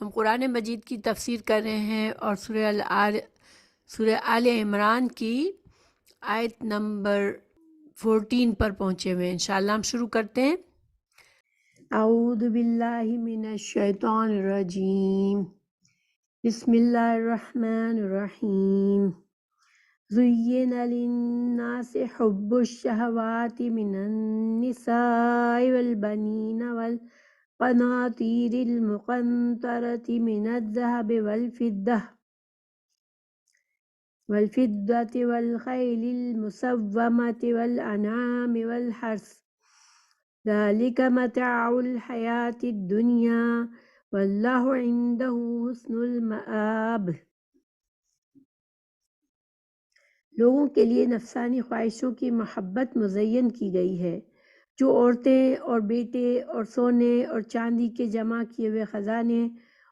ہم قرآن مجید کی تفسیر کر رہے ہیں اور سورہ آل عمران کی آیت نمبر 14 پر پہنچے ہوئے ہیں۔ انشاءاللہ ہم شروع کرتے ہیں۔ اعوذ باللہ من الشیطان الرجیم، بسم اللہ الرحمن الرحیم۔ زُيِّنَ لِلنَّاسِ حُبُّ الشَّهَوَاتِ مِنَ النِّسَاءِ وَالْبَنِينَ والقناطير المقنطرة من الذهب والفضة والخيل المسومة والأنعام والحرث، ذلك متاع الحياة الدنيا والله عنده حسن المآب۔ لوگوں کے لیے نفسانی خواہشوں کی محبت مزین کی گئی ہے، جو عورتیں اور بیٹے اور سونے اور چاندی کے جمع کیے ہوئے خزانے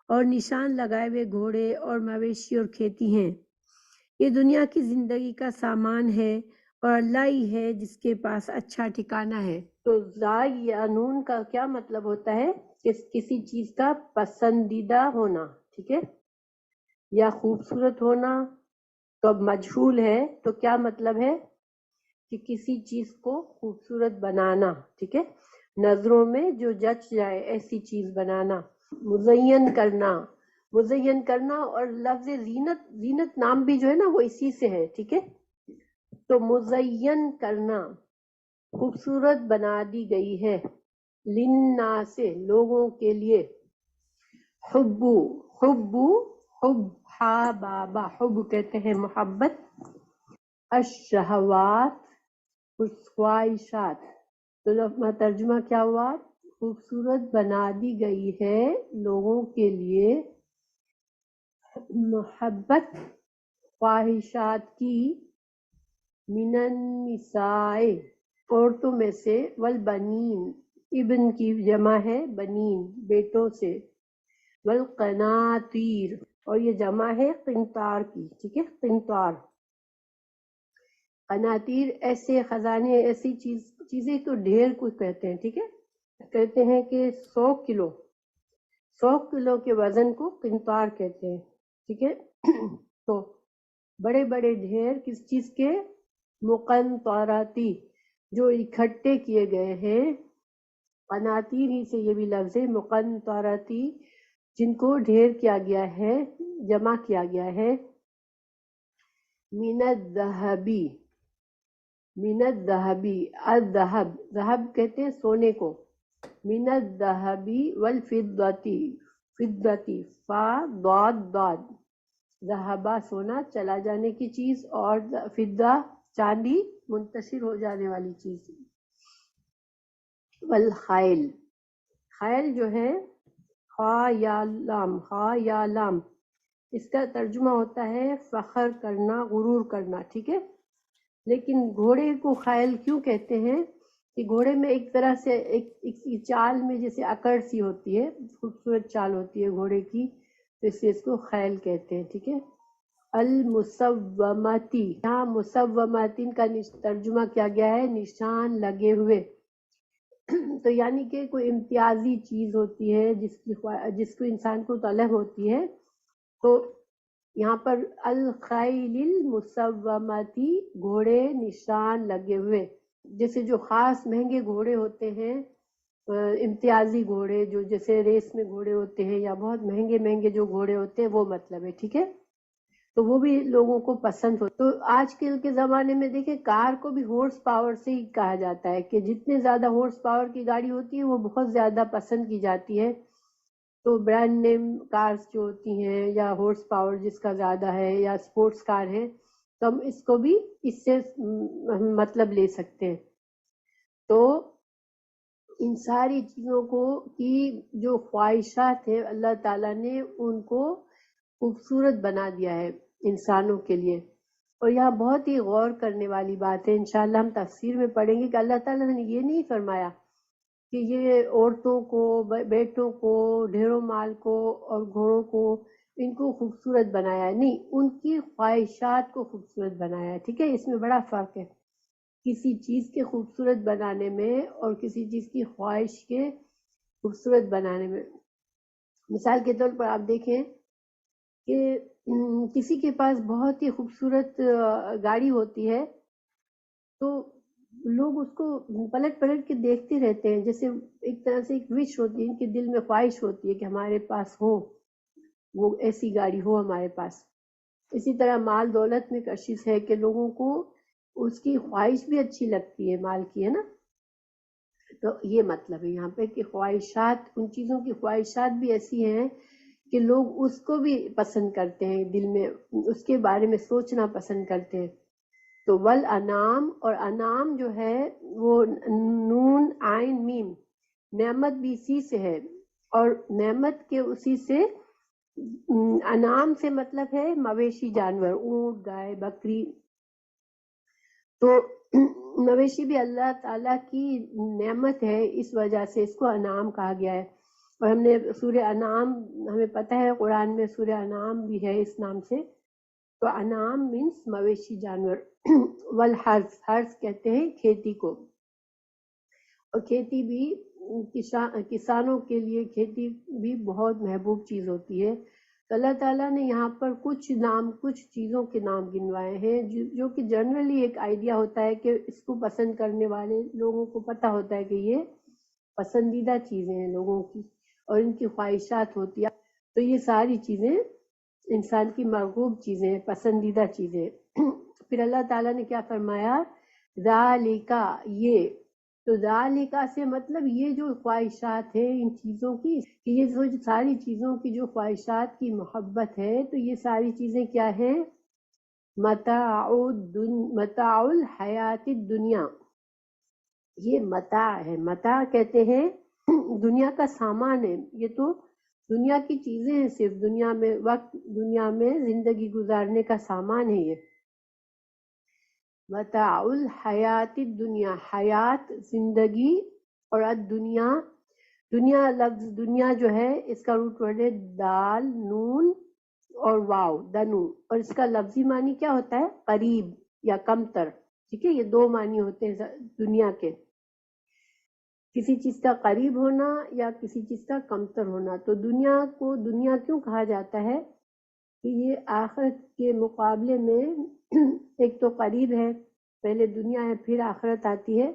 اور نشان لگائے ہوئے گھوڑے اور مویشی اور کھیتی ہیں۔ یہ دنیا کی زندگی کا سامان ہے اور اللہ ہی ہے جس کے پاس اچھا ٹھکانہ ہے۔ تو زاینون کا کیا مطلب ہوتا ہے؟ کسی چیز کا پسندیدہ ہونا، ٹھیک ہے، یا خوبصورت ہونا۔ تو اب مجہول ہے تو کیا مطلب ہے کہ کسی چیز کو خوبصورت بنانا، ٹھیک ہے، نظروں میں جو جچ جائے ایسی چیز بنانا۔ مزین کرنا اور لفظ زینت نام بھی جو ہے نا وہ اسی سے ہے، ٹھیک ہے۔ تو مزین کرنا، خوبصورت بنا دی گئی ہے، للناس لوگوں کے لیے، حب ہا بابا، حب کہتے ہیں محبت، الشہوات خواہشات۔ تو لفظ ترجمہ کیا ہوا؟ خوبصورت بنا دی گئی ہے لوگوں کے لیے محبت خواہشات کی، من النساء عورتوں میں سے، والبنین ابن کی جمع ہے بنین بیٹوں سے، والقناطیر اور یہ جمع ہے قنطار کی، ٹھیک ہے، قنطار۔ قناطیر ایسے خزانے، ایسی چیزیں تو ڈھیر کچھ کہتے ہیں، ٹھیک ہے، کہتے ہیں کہ 100 کلو کے وزن کو قنطار کہتے ہیں، ٹھیک ہے۔ تو بڑے بڑے ڈھیر کس چیز کے؟ مقنطراتی، جو اکٹھے کیے گئے ہیں، قناطیر ہی سے یہ بھی لفظ ہے، مقنطراتی جن کو ڈھیر کیا گیا ہے، جمع کیا گیا ہے، من الذہب، ذہب کہتے ہیں سونے کو، من الذہب والفضتی، فا ضاد، ذہبہ سونا چلا جانے کی چیز، اور فضہ چاندی منتشر ہو جانے والی چیز، والخیل، خیل جو ہے خا یا لام، اس کا ترجمہ ہوتا ہے فخر کرنا، غرور کرنا، ٹھیک ہے۔ لیکن گھوڑے کو خیل کیوں کہتے ہیں؟ کہ گھوڑے میں ایک طرح سے ایک چال میں جیسے اکڑ سی ہوتی ہے، خوبصورت چال ہوتی ہے گھوڑے کی، تو اس لیے اس کو خیل کہتے ہیں، ٹھیک ہے۔ المسوماتی، یہاں مسوماتین کا ترجمہ کیا گیا ہے نشان لگے ہوئے۔ تو یعنی کہ کوئی امتیازی چیز ہوتی ہے جس کو انسان کو طلب ہوتی ہے، تو یہاں پر الخیل المسوماتی، گھوڑے نشان لگے ہوئے، جیسے جو خاص مہنگے گھوڑے ہوتے ہیں، امتیازی گھوڑے جو جیسے ریس میں گھوڑے ہوتے ہیں، یا بہت مہنگے جو گھوڑے ہوتے ہیں، وہ مطلب ہے، ٹھیک ہے۔ تو وہ بھی لوگوں کو پسند ہو۔ تو آج کل کے زمانے میں دیکھیں کار کو بھی ہورس پاور سے ہی کہا جاتا ہے، کہ جتنے زیادہ ہورس پاور کی گاڑی ہوتی ہے وہ بہت زیادہ پسند کی جاتی ہے۔ تو برانڈ نیم کارز جو ہوتی ہیں، یا ہورس پاور جس کا زیادہ ہے، یا اسپورٹس کار ہے، تو ہم اس کو بھی اس سے مطلب لے سکتے ہیں۔ تو ان ساری چیزوں کو کی جو خواہشات ہیں اللہ تعالیٰ نے ان کو خوبصورت بنا دیا ہے انسانوں کے لیے۔ اور یہاں بہت ہی غور کرنے والی بات ہے، انشاءاللہ ہم تفسیر میں پڑھیں گے کہ اللہ تعالیٰ نے یہ نہیں فرمایا کہ یہ عورتوں کو، بیٹوں کو، ڈھیروں مال کو اور گھوڑوں کو، ان کو خوبصورت بنایا ہے، نہیں، ان کی خواہشات کو خوبصورت بنایا ہے، ٹھیک ہے۔ اس میں بڑا فرق ہے کسی چیز کے خوبصورت بنانے میں اور کسی چیز کی خواہش کے خوبصورت بنانے میں۔ مثال کے طور پر آپ دیکھیں کہ کسی کے پاس بہت ہی خوبصورت گاڑی ہوتی ہے تو لوگ اس کو پلٹ پلٹ کے دیکھتے رہتے ہیں، جیسے ایک طرح سے ایک وش ہوتی ہے، ان کے دل میں خواہش ہوتی ہے کہ ہمارے پاس ہو، وہ ایسی گاڑی ہو ہمارے پاس۔ اسی طرح مال دولت میں کشش ہے کہ لوگوں کو اس کی خواہش بھی اچھی لگتی ہے مال کی، ہے نا؟ تو یہ مطلب ہے یہاں پہ کہ خواہشات، ان چیزوں کی خواہشات بھی ایسی ہیں کہ لوگ اس کو بھی پسند کرتے ہیں، دل میں اس کے بارے میں سوچنا پسند کرتے ہیں۔ تو والانعام، اور انعام جو ہے وہ نون عین میم، نعمت بھی اسی سے ہے، اور نعمت کے اسی سے انعام سے مطلب ہے مویشی جانور، اونٹ، گائے، بکری۔ تو مویشی بھی اللہ تعالیٰ کی نعمت ہے، اس وجہ سے اس کو انعام کہا گیا ہے۔ اور ہم نے سورہ انعام، ہمیں پتہ ہے قرآن میں سورہ انعام بھی ہے اس نام سے۔ تو انعام مینس مویشی جانور۔ والحرث، حرث کہتے ہیں کھیتی کو، اور کھیتی بھی کسانوں کے لیے کھیتی بھی بہت محبوب چیز ہوتی ہے۔ تو اللہ تعالیٰ نے یہاں پر کچھ چیزوں کے نام گنوائے ہیں جو کہ جنرلی ایک آئیڈیا ہوتا ہے کہ اس کو پسند کرنے والے لوگوں کو پتہ ہوتا ہے کہ یہ پسندیدہ چیزیں ہیں لوگوں کی، اور ان کی خواہشات ہوتی ہیں۔ تو یہ ساری چیزیں انسان کی مرغوب چیزیں ہیں، پسندیدہ چیزیں۔ پھر اللہ تعالیٰ نے کیا فرمایا؟ ذالکا، یہ۔ تو ذالکا سے مطلب یہ جو خواہشات ہیں ان چیزوں کی، کہ یہ جو ساری چیزوں کی جو خواہشات کی محبت ہے، تو یہ ساری چیزیں کیا ہیں؟ متاع الحیات الدنیا، یہ متاع ہے۔ متاع کہتے ہیں دنیا کا سامان ہے، یہ تو دنیا کی چیزیں ہیں، صرف دنیا میں وقت، دنیا میں زندگی گزارنے کا سامان ہے یہ۔ متاع الحیات الدنیا، حیات زندگی، اور الدنیا، دنیا لفظ دنیا جو ہے اس کا روٹ ورڈ ہے دال نون اور واو، دنو، اور اس کا لفظی معنی کیا ہوتا ہے؟ قریب یا کمتر، ٹھیک ہے؟ یہ دو معنی ہوتے ہیں دنیا کے، کسی چیز کا قریب ہونا یا کسی چیز کا کمتر ہونا۔ تو دنیا کو دنیا کیوں کہا جاتا ہے؟ کہ یہ آخرت کے مقابلے میں ایک تو قریب ہے، پہلے دنیا ہے پھر آخرت آتی ہے،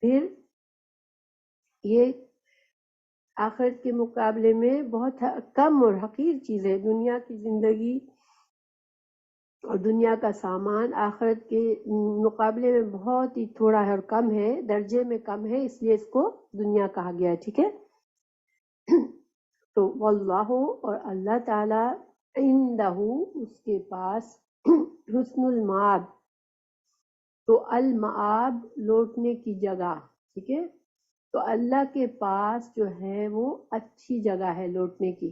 پھر یہ آخرت کے مقابلے میں بہت کم اور حقیر چیز ہے۔ دنیا کی زندگی اور دنیا کا سامان آخرت کے مقابلے میں بہت ہی تھوڑا ہے اور کم ہے، درجے میں کم ہے، اس لیے اس کو دنیا کہا گیا ہے، ٹھیک ہے؟ تو واللہ، اور اللہ تعالی، عندہ، اس کے پاس، حسن المآب، تو المآب لوٹنے کی جگہ، ٹھیک ہے؟ تو اللہ کے پاس جو ہے وہ اچھی جگہ ہے لوٹنے کی،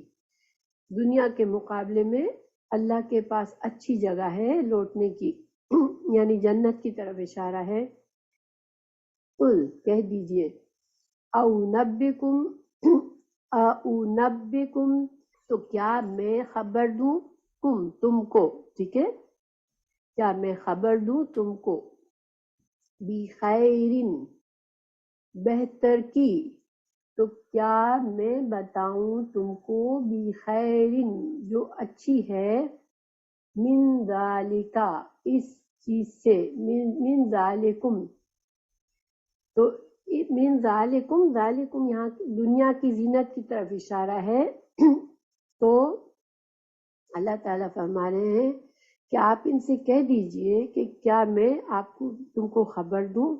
دنیا کے مقابلے میں اللہ کے پاس اچھی جگہ ہے لوٹنے کی، یعنی جنت کی طرف اشارہ ہے۔ قل، کہہ دیجئے، او نبکم، تو کیا میں خبر دوں، تم کو، ٹھیک ہے؟ کیا میں خبر دوں تم کو، بخیرن، بہتر کی، تو کیا میں بتاؤں تم کو بخیرن، جو اچھی ہے، من ذالکا، اس چیز سے، من ذالکم، تو من ذالکم، ذالکم یہاں دنیا کی زینت کی طرف اشارہ ہے۔ تو اللہ تعالیٰ فرما رہے ہیں کہ آپ ان سے کہہ دیجئے کہ کیا میں آپ کو تم کو خبر دوں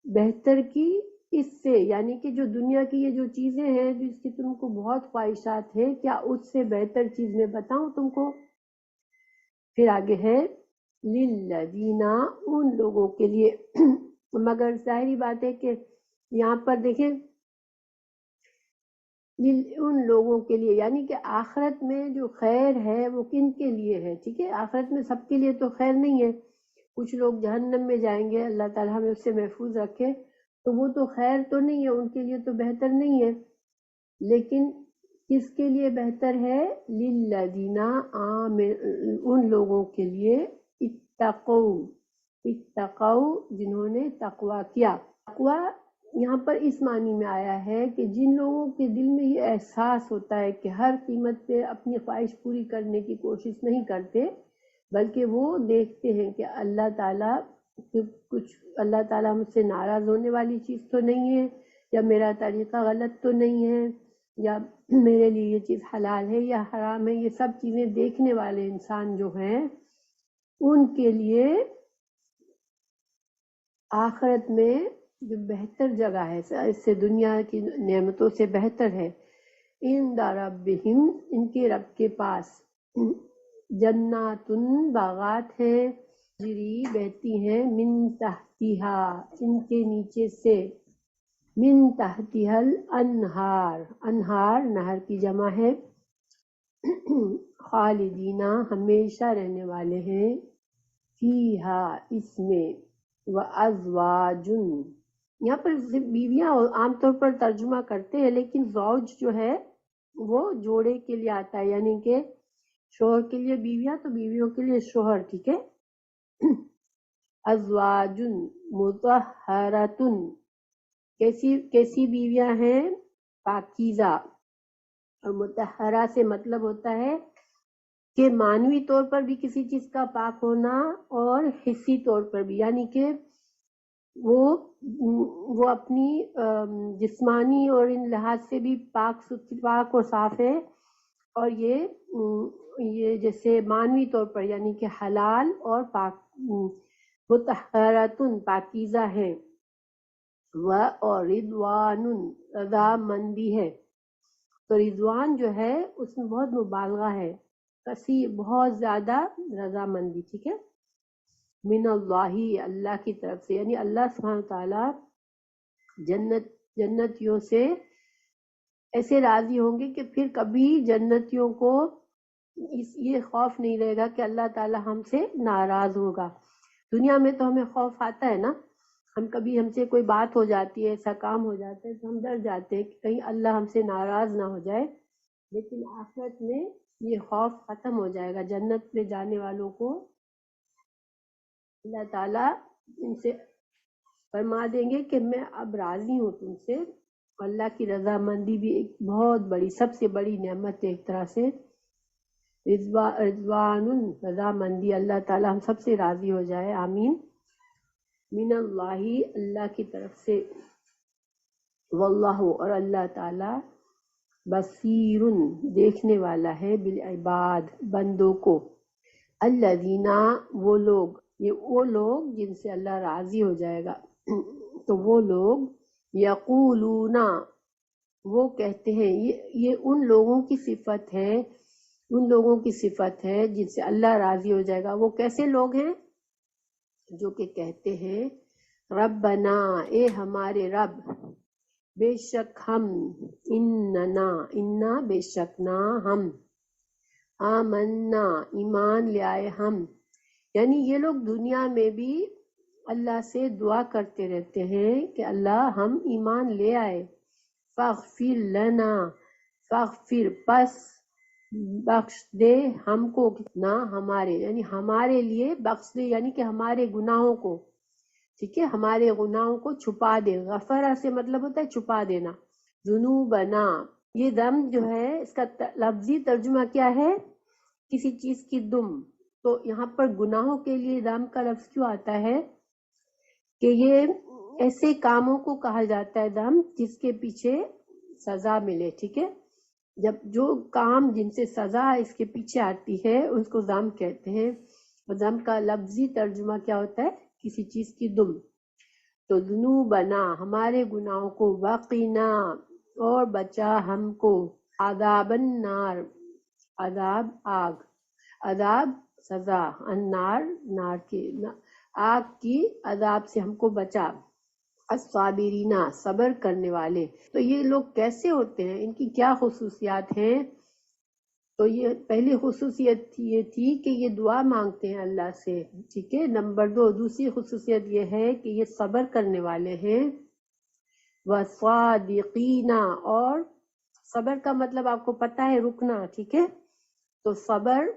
بہتر کی، اس سے، یعنی کہ جو دنیا کی یہ جو چیزیں ہیں جس کی تم کو بہت خواہشات ہیں، کیا اس سے بہتر چیز میں بتاؤں تم کو؟ پھر آگے ہے للذین، ان لوگوں کے لیے، مگر ظاہری بات ہے کہ یہاں پر دیکھیں ان لوگوں کے لیے، یعنی کہ آخرت میں جو خیر ہے وہ کن کے لیے ہے، ٹھیک ہے؟ آخرت میں سب کے لیے تو خیر نہیں ہے، کچھ لوگ جہنم میں جائیں گے، اللہ تعالیٰ ہمیں اس سے محفوظ رکھے، تو وہ تو خیر تو نہیں ہے، ان کے لیے تو بہتر نہیں ہے، لیکن کس کے لیے بہتر ہے؟ للذین، ان لوگوں کے لیے، اتقوا، جنہوں نے تقوی کیا۔ تقوی یہاں پر اس معنی میں آیا ہے کہ جن لوگوں کے دل میں یہ احساس ہوتا ہے کہ ہر قیمت پہ اپنی خواہش پوری کرنے کی کوشش نہیں کرتے، بلکہ وہ دیکھتے ہیں کہ اللہ تعالیٰ کچھ اللہ تعالیٰ مجھ سے ناراض ہونے والی چیز تو نہیں ہے، یا میرا طریقہ غلط تو نہیں ہے، یا میرے لیے یہ چیز حلال ہے یا حرام ہے، یہ سب چیزیں دیکھنے والے انسان جو ہیں ان کے لیے آخرت میں جو بہتر جگہ ہے، اس سے دنیا کی نعمتوں سے بہتر ہے، عند ربہم، ان کے رب کے پاس، جناتن، باغات ہیں، جری، بہتی ہیں، من تحتہا، ان کے نیچے سے، من تحتہا الانہار، انہار نہر کی جمع ہے، خالدینہ، ہمیشہ رہنے والے ہیں، فیہا، اس میں، وازواج، یہاں پر صرف بیویاں عام طور پر ترجمہ کرتے ہیں، لیکن زوج جو ہے وہ جوڑے کے لیے آتا ہے، یعنی کہ شوہر کے لیے بیویاں تو بیویوں کے لیے شوہر، ٹھیک ہے۔ ازواج مطہرۃ، کیسی بیویاں ہیں؟ پاکیزہ، اور مطہرہ سے مطلب ہوتا ہے کہ معنوی طور پر بھی کسی چیز کا پاک ہونا اور حسی طور پر بھی، یعنی کہ وہ اپنی جسمانی اور ان لحاظ سے بھی پاک اور صاف ہے، اور یہ جیسے معنوی طور پر یعنی کہ حلال اور پاک، مطہراتن، پاکیزہ ہے، اور رضوان، رضا مندی ہے، تو رضوان جو ہے اس میں بہت مبالغہ ہے، کثیر، بہت زیادہ رضا مندی، ٹھیک ہے، من اللہ، اللہ کی طرف سے، یعنی اللہ سبحانہ تعالیٰ جنتیوں سے ایسے راضی ہوں گے کہ پھر کبھی جنتیوں کو یہ خوف نہیں رہے گا کہ اللہ تعالیٰ ہم سے ناراض ہوگا۔ دنیا میں تو ہمیں خوف آتا ہے نا، کبھی ہم سے کوئی بات ہو جاتی ہے، ایسا کام ہو جاتا ہے تو ہم ڈر جاتے ہیں کہ کہیں اللہ ہم سے ناراض نہ ہو جائے، لیکن آخرت میں یہ خوف ختم ہو جائے گا، جنت میں جانے والوں کو اللہ تعالیٰ ان سے فرما دیں گے کہ میں اب راضی ہوں تم سے۔ اللہ کی رضامندی بھی ایک بہت بڑی، سب سے بڑی نعمت ہے ایک طرح سے، رضوان، رضامندی، اللہ تعالیٰ ہم سب سے راضی ہو جائے، آمین۔ من اللہ، اللہ کی طرف سے، واللہ، اور اللہ تعالیٰ، بصیر، دیکھنے والا ہے، بالعباد، بندوں کو، الذین، وہ لوگ، یہ وہ لوگ جن سے اللہ راضی ہو جائے گا، تو وہ لوگ، یقولون، وہ کہتے ہیں، یہ ان لوگوں کی صفت ہے، ان لوگوں کی صفت ہے جن سے اللہ راضی ہو جائے گا۔ وہ کیسے لوگ ہیں؟ جو کہ کہتے ہیں، ربنا، اے ہمارے رب، بے شک ہم، انا، بے شک نہ ہم، آمنا، ایمان لے آئے ہم، یعنی یہ لوگ دنیا میں بھی اللہ سے دعا کرتے رہتے ہیں کہ اللہ ہم ایمان لے آئے، فاغفر لنا، فاغفر، پس بخش دے ہم کو، کتنا، ہمارے، یعنی ہمارے لیے بخش دے، یعنی کہ ہمارے گناہوں کو، ٹھیک ہے، ہمارے گناہوں کو چھپا دے، غفرہ سے مطلب ہوتا ہے چھپا دینا، ذنوبنا، یہ دم جو ہے اس کا لفظی ترجمہ کیا ہے؟ کسی چیز کی دم، تو یہاں پر گناہوں کے لیے دم کا لفظ کیوں آتا ہے؟ کہ یہ ایسے کاموں کو کہا جاتا ہے دم جس کے پیچھے سزا ملے، ٹھیک ہے، جب جو کام جن سے سزا اس کے پیچھے آتی ہے اس کو ذم کہتے ہیں، اور ذم کا لفظی ترجمہ کیا ہوتا ہے؟ کسی چیز کی دم، تو ذنوبنا، ہمارے گناہوں کو، وقنا، اور بچا ہم کو، عذاب النار، عذاب آگ، عذاب سزا، النار، نار کی، آگ کی عذاب سے ہم کو بچا، الصابرین، صبر کرنے والے۔ تو یہ لوگ کیسے ہوتے ہیں، ان کی کیا خصوصیات ہیں؟ تو یہ پہلی خصوصیت یہ تھی کہ یہ دعا مانگتے ہیں اللہ سے، ٹھیک ہے، نمبر 2، دوسری خصوصیت یہ ہے کہ یہ صبر کرنے والے ہیں، وصادقین، اور صبر کا مطلب آپ کو پتہ ہے رکنا، ٹھیک ہے، تو صبر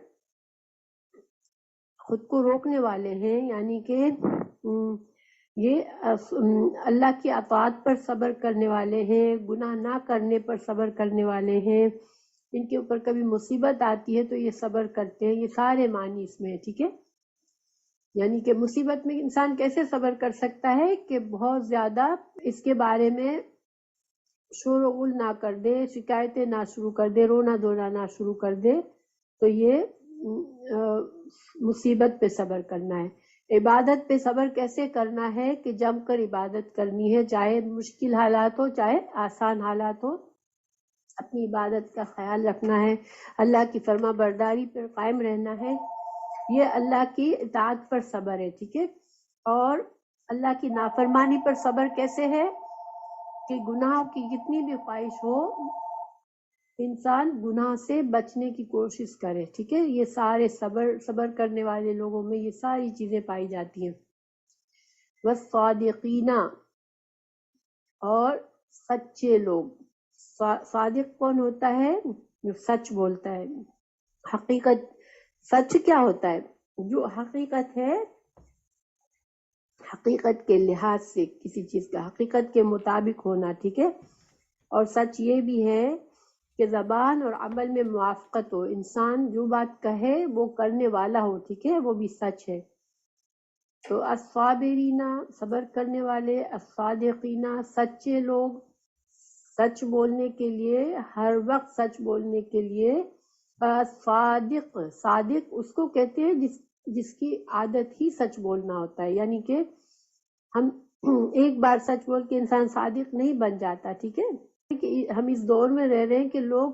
خود کو روکنے والے ہیں، یعنی کہ یہ اللہ کی اطاعت پر صبر کرنے والے ہیں، گناہ نہ کرنے پر صبر کرنے والے ہیں، ان کے اوپر کبھی مصیبت آتی ہے تو یہ صبر کرتے ہیں، یہ سارے معنی اس میں ہے، ٹھیک ہے۔ یعنی کہ مصیبت میں انسان کیسے صبر کر سکتا ہے کہ بہت زیادہ اس کے بارے میں شور و غل نہ کر دے، شکایتیں نہ شروع کر دے، رونا دھونا نہ شروع کر دے، تو یہ مصیبت پہ صبر کرنا ہے۔ عبادت پہ صبر کیسے کرنا ہے کہ جم کر عبادت کرنی ہے، چاہے مشکل حالات ہو چاہے آسان حالات ہو، اپنی عبادت کا خیال رکھنا ہے، اللہ کی فرما برداری پر قائم رہنا ہے، یہ اللہ کی اطاعت پر صبر ہے، ٹھیک ہے۔ اور اللہ کی نافرمانی پر صبر کیسے ہے کہ گناہوں کی جتنی بھی خواہش ہو انسان گناہ سے بچنے کی کوشش کرے، ٹھیک ہے۔ یہ سارے صبر کرنے والے لوگوں میں یہ ساری چیزیں پائی جاتی ہیں۔ والصادقین، اور سچے لوگ۔ صادق کون ہوتا ہے؟ جو سچ بولتا ہے۔ حقیقت، سچ کیا ہوتا ہے؟ جو حقیقت ہے، حقیقت کے لحاظ سے کسی چیز کا حقیقت کے مطابق ہونا، ٹھیک ہے۔ اور سچ یہ بھی ہے کہ زبان اور عمل میں موافقت ہو، انسان جو بات کہے وہ کرنے والا ہو، ٹھیک ہے، وہ بھی سچ ہے۔ تو الصابرین، صبر کرنے والے، الصادقین، سچے لوگ، سچ بولنے کے لیے، ہر وقت سچ بولنے کے لیے۔ صادق، صادق اس کو کہتے ہیں جس کی عادت ہی سچ بولنا ہوتا ہے، یعنی کہ ہم ایک بار سچ بول کے انسان صادق نہیں بن جاتا، ٹھیک ہے۔ کہ ہم اس دور میں رہ رہے ہیں کہ لوگ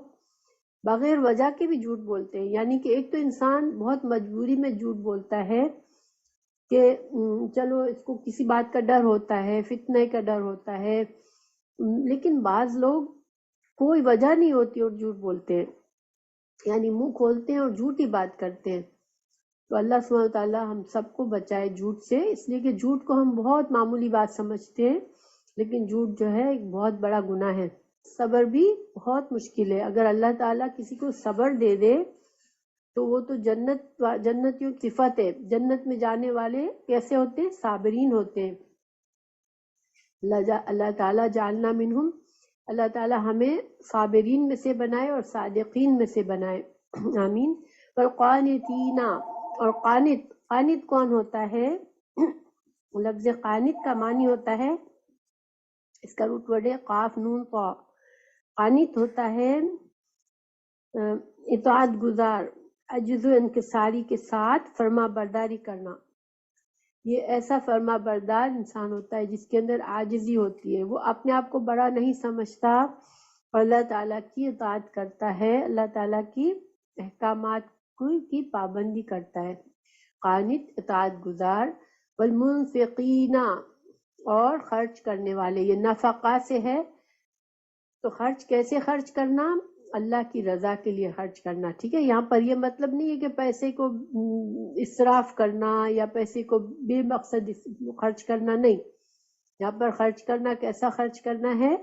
بغیر وجہ کے بھی جھوٹ بولتے ہیں، یعنی کہ ایک تو انسان بہت مجبوری میں جھوٹ بولتا ہے کہ چلو اس کو کسی بات کا ڈر ہوتا ہے، فتنے کا ڈر ہوتا ہے، لیکن بعض لوگ کوئی وجہ نہیں ہوتی اور جھوٹ بولتے ہیں، یعنی منہ کھولتے ہیں اور جھوٹی بات کرتے ہیں۔ تو اللہ سبحانہ وتعالیٰ ہم سب کو بچائے جھوٹ سے، اس لیے کہ جھوٹ کو ہم بہت معمولی بات سمجھتے ہیں، لیکن جھوٹ جو ہے ایک بہت بڑا گناہ ہے۔ صبر بھی بہت مشکل ہے، اگر اللہ تعالیٰ کسی کو صبر دے دے تو وہ تو جنتیوں کی صفت ہے۔ جنت میں جانے والے کیسے ہوتے ہیں؟ صابرین ہوتے ہیں۔ اللہ تعالیٰ جعلنا منہم، اللہ تعالیٰ ہمیں صابرین میں سے بنائے اور صادقین میں سے بنائے، آمین۔ والقانتین، اور قانت کون ہوتا ہے؟ لفظ قانت کا معنی ہوتا ہے، اس کا روٹ ورڈ ہے قاف نون طا۔ قانت ہوتا ہے اطاعت گزار، عجز و انکساری کے ساتھ فرما برداری کرنا۔ یہ ایسا فرما بردار انسان ہوتا ہے جس کے اندر عاجزی ہوتی ہے، وہ اپنے آپ کو بڑا نہیں سمجھتا اور اللہ تعالیٰ کی اطاعت کرتا ہے، اللہ تعالیٰ کی احکامات کی پابندی کرتا ہے۔ قانت، اطاعت گزار۔ والمنفقین، اور خرچ کرنے والے، یہ نفقہ سے ہے، تو خرچ کیسے خرچ کرنا؟ اللہ کی رضا کے لیے خرچ کرنا، ٹھیک ہے۔ یہاں پر یہ مطلب نہیں ہے کہ پیسے کو اسراف کرنا یا پیسے کو بے مقصد خرچ کرنا، نہیں، یہاں پر خرچ کرنا کیسا خرچ کرنا ہے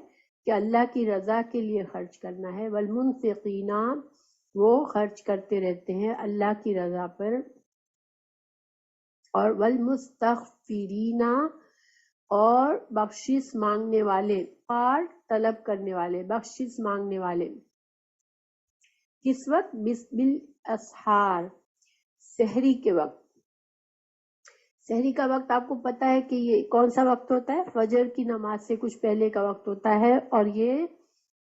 کہ اللہ کی رضا کے لیے خرچ کرنا ہے۔ والمنفقین، وہ خرچ کرتے رہتے ہیں اللہ کی رضا پر۔ اور والمستغفرین، اور بخشش مانگنے والے، پار طلب کرنے والے، بخشش مانگنے والے۔ کس وقت؟ بالاسحار، سحری کے وقت۔ سحری کا وقت آپ کو پتہ ہے کہ یہ کون سا وقت ہوتا ہے؟ فجر کی نماز سے کچھ پہلے کا وقت ہوتا ہے، اور یہ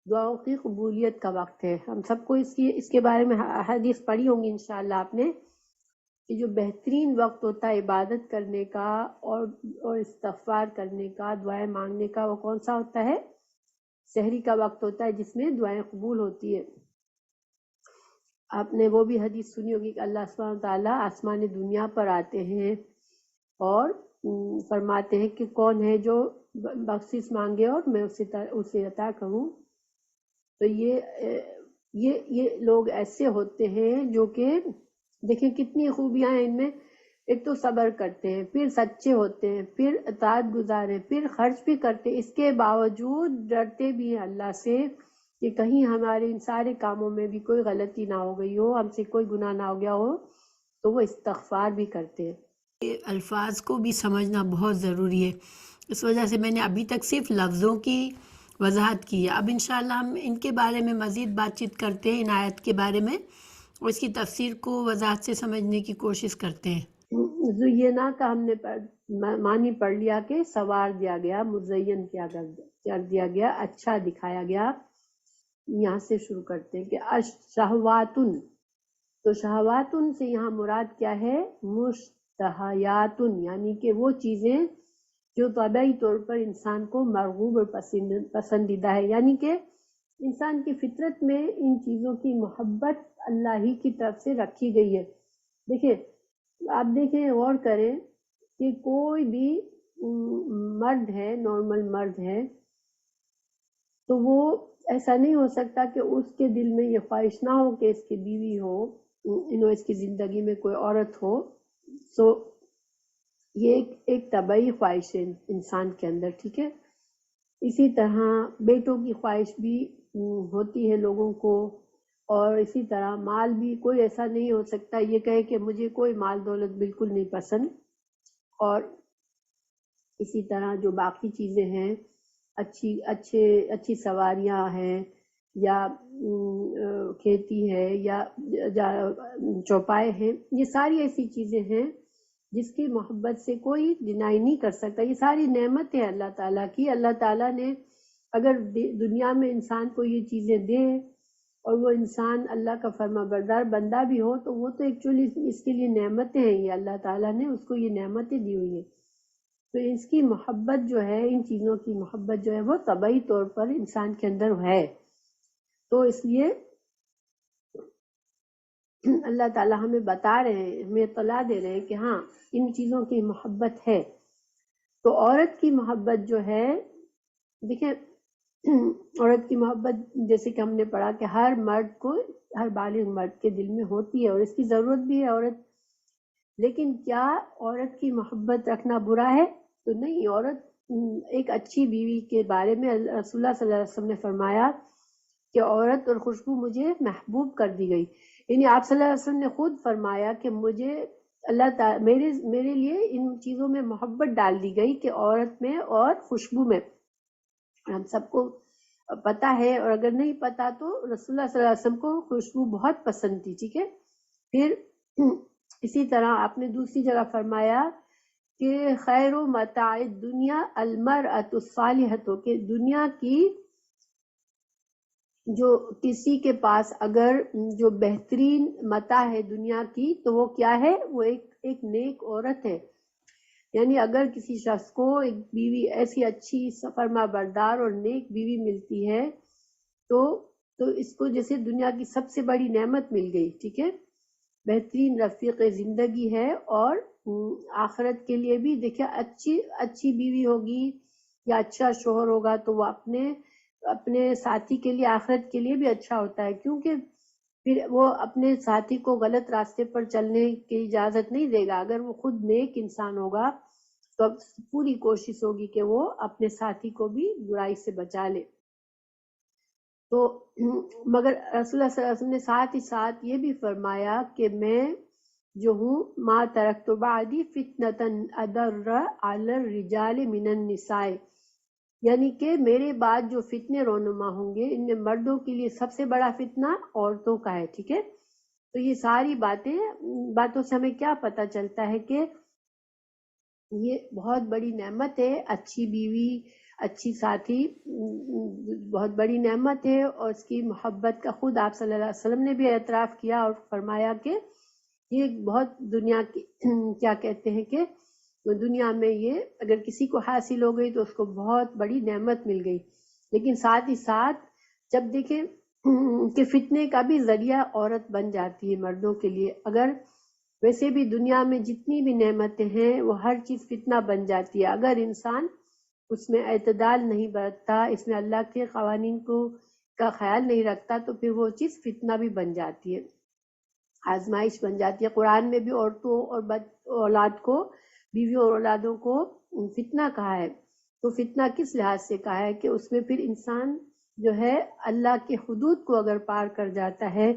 دعاؤں کی قبولیت کا وقت ہے۔ ہم سب کو اس کے بارے میں حدیث پڑھی ہوں گی انشاءاللہ آپ نے، کہ جو بہترین وقت ہوتا ہے عبادت کرنے کا اور استغفار کرنے کا، دعائیں مانگنے کا، وہ کون سا ہوتا ہے؟ سحری کا وقت ہوتا ہے، جس میں دعائیں قبول ہوتی ہے۔ آپ نے وہ بھی حدیث سنی ہوگی کہ اللہ سبحانہ تعالیٰ آسمان دنیا پر آتے ہیں اور فرماتے ہیں کہ کون ہے جو بخشش مانگے اور میں اسے عطا کروں۔ تو یہ لوگ ایسے ہوتے ہیں جو کہ دیکھیں کتنی خوبیاں ہیں ان میں، ایک تو صبر کرتے ہیں، پھر سچے ہوتے ہیں، پھر اطاعت گزار ہیں، پھر خرچ بھی کرتے ہیں، اس کے باوجود ڈرتے بھی ہیں اللہ سے کہ کہیں ہمارے ان سارے کاموں میں بھی کوئی غلطی نہ ہو گئی ہو، ہم سے کوئی گناہ نہ ہو گیا ہو، تو وہ استغفار بھی کرتے ہیں۔ الفاظ کو بھی سمجھنا بہت ضروری ہے. اس وجہ سے میں نے ابھی تک صرف لفظوں کی وضاحت کی ہے. اب انشاءاللہ ہم ان کے بارے میں مزید بات چیت کرتے ہیں، ان آیت کے بارے میں، اور اس کی تفسیر کو وضاحت سے سمجھنے کی کوشش کرتے ہیں. زینہ کا ہم نے معنی پڑھ لیا کہ سوار دیا گیا، مزین کر دیا گیا، اچھا دکھایا گیا. یہاں سے شروع کرتے ہیں کہ شہواتن، تو شہواتن سے یہاں مراد کیا ہے؟ مشتہیاتن، یعنی کہ وہ چیزیں جو طبعی طور پر انسان کو مرغوب اور پسندیدہ ہے، یعنی کہ انسان کی فطرت میں ان چیزوں کی محبت اللہ ہی کی طرف سے رکھی گئی ہے. دیکھیں، آپ دیکھیں، غور کریں کہ کوئی بھی مرد ہے، نارمل مرد ہے، تو وہ ایسا نہیں ہو سکتا کہ اس کے دل میں یہ خواہش نہ ہو کہ اس کی بیوی ہو، اس کی زندگی میں کوئی عورت ہو. سو یہ ایک طبعی خواہش ہے انسان کے اندر، ٹھیک ہے. اسی طرح بیٹوں کی خواہش بھی ہوتی ہے لوگوں کو، اور اسی طرح مال بھی، کوئی ایسا نہیں ہو سکتا یہ کہے کہ مجھے کوئی مال دولت بالکل نہیں پسند. اور اسی طرح جو باقی چیزیں ہیں، اچھی سواریاں ہیں، یا کھیتی ہے، یا چوپائے ہیں، یہ ساری ایسی چیزیں ہیں جس کی محبت سے کوئی ڈینائی نہیں کر سکتا. یہ ساری نعمت ہے اللہ تعالیٰ کی. اللہ تعالیٰ نے اگر دنیا میں انسان کو یہ چیزیں دے اور وہ انسان اللہ کا فرما بردار بندہ بھی ہو، تو وہ تو ایکچولی اس کے لیے نعمتیں ہیں. یہ اللہ تعالیٰ نے اس کو یہ نعمتیں دی ہوئی ہیں. تو اس کی محبت جو ہے، ان چیزوں کی محبت جو ہے، وہ طبعی طور پر انسان کے اندر ہے. تو اس لیے اللہ تعالیٰ ہمیں بتا رہے ہیں، ہمیں اطلاع دے رہے ہیں کہ ہاں ان چیزوں کی محبت ہے. تو عورت کی محبت جو ہے، دیکھیں، عورت کی محبت جیسے کہ ہم نے پڑھا کہ ہر مرد کو، ہر بالغ مرد کے دل میں ہوتی ہے، اور اس کی ضرورت بھی ہے عورت. لیکن کیا عورت کی محبت رکھنا برا ہے؟ تو نہیں. عورت، ایک اچھی بیوی کے بارے میں رسول اللہ صلی اللہ علیہ وسلم نے فرمایا کہ عورت اور خوشبو مجھے محبوب کر دی گئی. یعنی آپ صلی اللہ علیہ وسلم نے خود فرمایا کہ مجھے اللہ تعالیٰ میرے لیے ان چیزوں میں محبت ڈال دی گئی کہ عورت میں اور خوشبو میں. ہم سب کو پتا ہے، اور اگر نہیں پتا تو رسول اللہ صلی اللہ علیہ وسلم کو خوشبو بہت پسند تھی، ٹھیک ہے. پھر اسی طرح آپ نے دوسری جگہ فرمایا کہ خیر و متاع الدنیا المرأۃ الصالحۃ، کہ دنیا کی جو کسی کے پاس اگر جو بہترین متاع ہے دنیا کی، تو وہ کیا ہے؟ وہ ایک نیک عورت ہے. یعنی اگر کسی شخص کو ایک بیوی ایسی اچھی فرما بردار اور نیک بیوی ملتی ہے، تو اس کو جیسے دنیا کی سب سے بڑی نعمت مل گئی، ٹھیک ہے. بہترین رفیق زندگی ہے، اور آخرت کے لیے بھی دیکھیں اچھی بیوی ہوگی یا اچھا شوہر ہوگا تو وہ اپنے ساتھی کے لیے، آخرت کے لیے بھی اچھا ہوتا ہے، کیونکہ پھر وہ اپنے ساتھی کو غلط راستے پر چلنے کی اجازت نہیں دے گا. اگر وہ خود نیک انسان ہوگا تو اب پوری کوشش ہوگی کہ وہ اپنے ساتھی کو بھی برائی سے بچا لے. تو مگر رسول اللہ صلی اللہ علیہ وسلم نے ساتھ ہی ساتھ یہ بھی فرمایا کہ میں جو ہوں، ما ترکت بعدی فتنۃ اضر علی الرجال من النساء، یعنی کہ میرے بعد جو فتنے رونما ہوں گے، ان میں مردوں کے لیے سب سے بڑا فتنہ عورتوں کا ہے، ٹھیک ہے. تو یہ ساری باتوں سے ہمیں کیا پتہ چلتا ہے کہ یہ بہت بڑی نعمت ہے. اچھی بیوی، اچھی ساتھی بہت بڑی نعمت ہے، اور اس کی محبت کا خود آپ صلی اللہ علیہ وسلم نے بھی اعتراف کیا اور فرمایا کہ یہ بہت دنیا کی کیا کہتے ہیں کہ دنیا میں یہ اگر کسی کو حاصل ہو گئی تو اس کو بہت بڑی نعمت مل گئی. لیکن ساتھ ہی ساتھ جب دیکھیں کہ فتنے کا بھی ذریعہ عورت بن جاتی ہے مردوں کے لیے. اگر ویسے بھی دنیا میں جتنی بھی نعمتیں ہیں وہ ہر چیز فتنہ بن جاتی ہے اگر انسان اس میں اعتدال نہیں برتتا، اس میں اللہ کے قوانین کا خیال نہیں رکھتا، تو پھر وہ چیز فتنہ بھی بن جاتی ہے، آزمائش بن جاتی ہے. قرآن میں بھی عورتوں اور اولاد کو، بیویوں اور اولادوں کو فتنہ کہا ہے. تو فتنہ کس لحاظ سے کہا ہے کہ اس میں پھر انسان جو ہے اللہ کے حدود کو اگر پار کر جاتا ہے،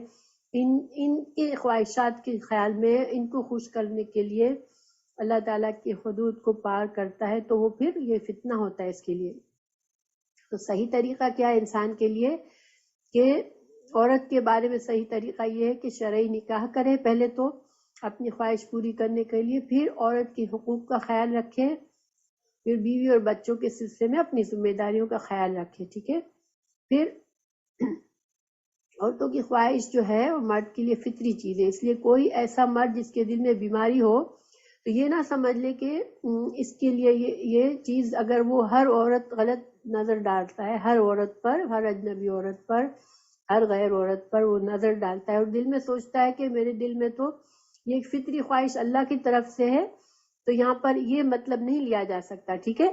ان کے خواہشات کے خیال میں ان کو خوش کرنے کے لیے اللہ تعالیٰ کی حدود کو پار کرتا ہے تو وہ پھر یہ فتنہ ہوتا ہے اس کے لیے. تو صحیح طریقہ کیا ہے انسان کے لیے کہ عورت کے بارے میں صحیح طریقہ یہ ہے کہ شرعی نکاح کرے پہلے تو اپنی خواہش پوری کرنے کے لیے، پھر عورت کی حقوق کا خیال رکھے، پھر بیوی اور بچوں کے سلسلے میں اپنی ذمہ داریوں کا خیال رکھے. ٹھیک ہے. پھر عورتوں کی خواہش جو ہے وہ مرد کے لیے فطری چیز ہے، اس لیے کوئی ایسا مرد جس کے دل میں بیماری ہو تو یہ نہ سمجھ لے کہ اس کے لیے یہ چیز اگر وہ ہر عورت غلط نظر ڈالتا ہے، ہر عورت پر، ہر اجنبی عورت پر، ہر غیر عورت پر وہ نظر ڈالتا ہے اور دل میں سوچتا ہے کہ میرے دل میں تو یہ ایک فطری خواہش اللہ کی طرف سے ہے، تو یہاں پر یہ مطلب نہیں لیا جا سکتا. ٹھیک ہے.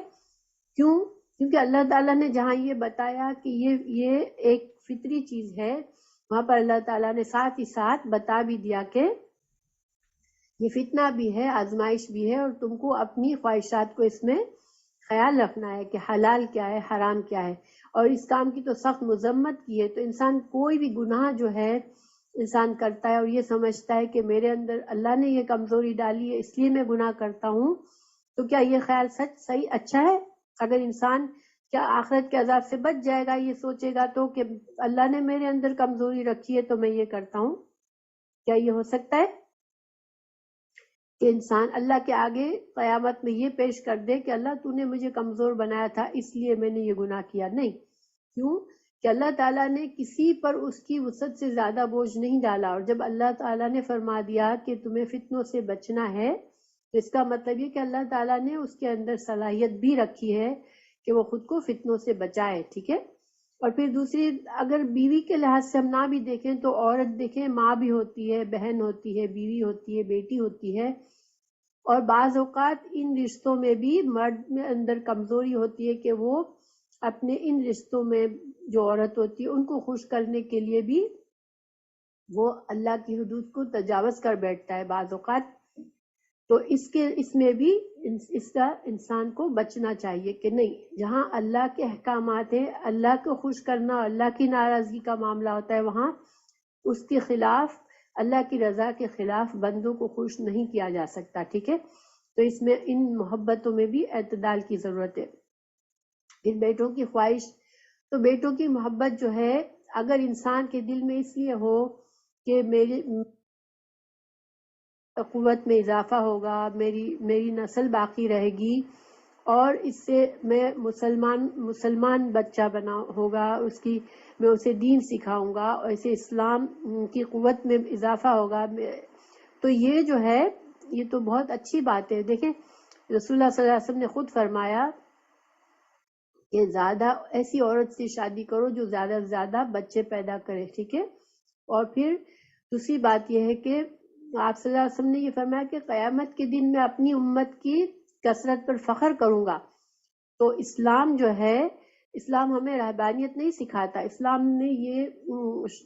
کیونکہ اللہ تعالیٰ نے جہاں یہ بتایا کہ یہ ایک فطری چیز ہے، وہاں پر اللہ تعالیٰ نے ساتھ ہی ساتھ بتا بھی دیا کہ یہ فتنہ بھی ہے، آزمائش بھی ہے، اور تم کو اپنی خواہشات کو اس میں خیال رکھنا ہے کہ حلال کیا ہے، حرام کیا ہے. اور اس کام کی تو سخت مذمت کی ہے. تو انسان کوئی بھی گناہ جو ہے انسان کرتا ہے اور یہ سمجھتا ہے کہ میرے اندر اللہ نے یہ کمزوری ڈالی ہے اس لیے میں گناہ کرتا ہوں، تو کیا یہ خیال سچ صحیح اچھا ہے؟ اگر انسان کیا آخرت کے عذاب سے بچ جائے گا یہ سوچے گا تو کہ اللہ نے میرے اندر کمزوری رکھی ہے تو میں یہ کرتا ہوں؟ کیا یہ ہو سکتا ہے کہ انسان اللہ کے آگے قیامت میں یہ پیش کر دے کہ اللہ تو نے مجھے کمزور بنایا تھا اس لیے میں نے یہ گناہ کیا؟ نہیں. کیوں کہ اللہ تعالیٰ نے کسی پر اس کی وسعت سے زیادہ بوجھ نہیں ڈالا، اور جب اللہ تعالیٰ نے فرما دیا کہ تمہیں فتنوں سے بچنا ہے تو اس کا مطلب یہ کہ اللہ تعالیٰ نے اس کے اندر صلاحیت بھی رکھی ہے کہ وہ خود کو فتنوں سے بچائے. ٹھیک ہے. اور پھر دوسری اگر بیوی کے لحاظ سے ہم نہ بھی دیکھیں تو عورت دیکھیں ماں بھی ہوتی ہے، بہن ہوتی ہے، بیوی ہوتی ہے، بیٹی ہوتی ہے، اور بعض اوقات ان رشتوں میں بھی مرد میں اندر کمزوری ہوتی ہے کہ وہ اپنے ان رشتوں میں جو عورت ہوتی ہے ان کو خوش کرنے کے لیے بھی وہ اللہ کی حدود کو تجاوز کر بیٹھتا ہے بعض اوقات. تو اس میں بھی اس کا انسان کو بچنا چاہیے کہ نہیں، جہاں اللہ کے احکامات ہیں، اللہ کو خوش کرنا، اللہ کی ناراضگی کا معاملہ ہوتا ہے، وہاں اس کے خلاف، اللہ کی رضا کے خلاف بندوں کو خوش نہیں کیا جا سکتا. ٹھیک ہے. تو اس میں ان محبتوں میں بھی اعتدال کی ضرورت ہے. پھر بیٹوں کی خواہش، تو بیٹوں کی محبت جو ہے اگر انسان کے دل میں اس لیے ہو کہ میری قوت میں اضافہ ہوگا، میری نسل باقی رہے گی، اور اس سے میں مسلمان بچہ بنا ہوگا، میں اسے دین سکھاؤں گا، اور اسے اسلام کی قوت میں اضافہ ہوگا، تو یہ جو ہے یہ تو بہت اچھی بات ہے. دیکھیں رسول اللہ صلی اللہ علیہ وسلم نے خود فرمایا کہ زیادہ ایسی عورت سے شادی کرو جو زیادہ سے زیادہ بچے پیدا کرے. ٹھیک ہے. اور پھر دوسری بات یہ ہے کہ آپ صلی اللہ علیہ وسلم نے یہ فرمایا کہ قیامت کے دن میں اپنی امت کی کثرت پر فخر کروں گا. تو اسلام جو ہے، اسلام ہمیں رہبانیت نہیں سکھاتا. اسلام نے یہ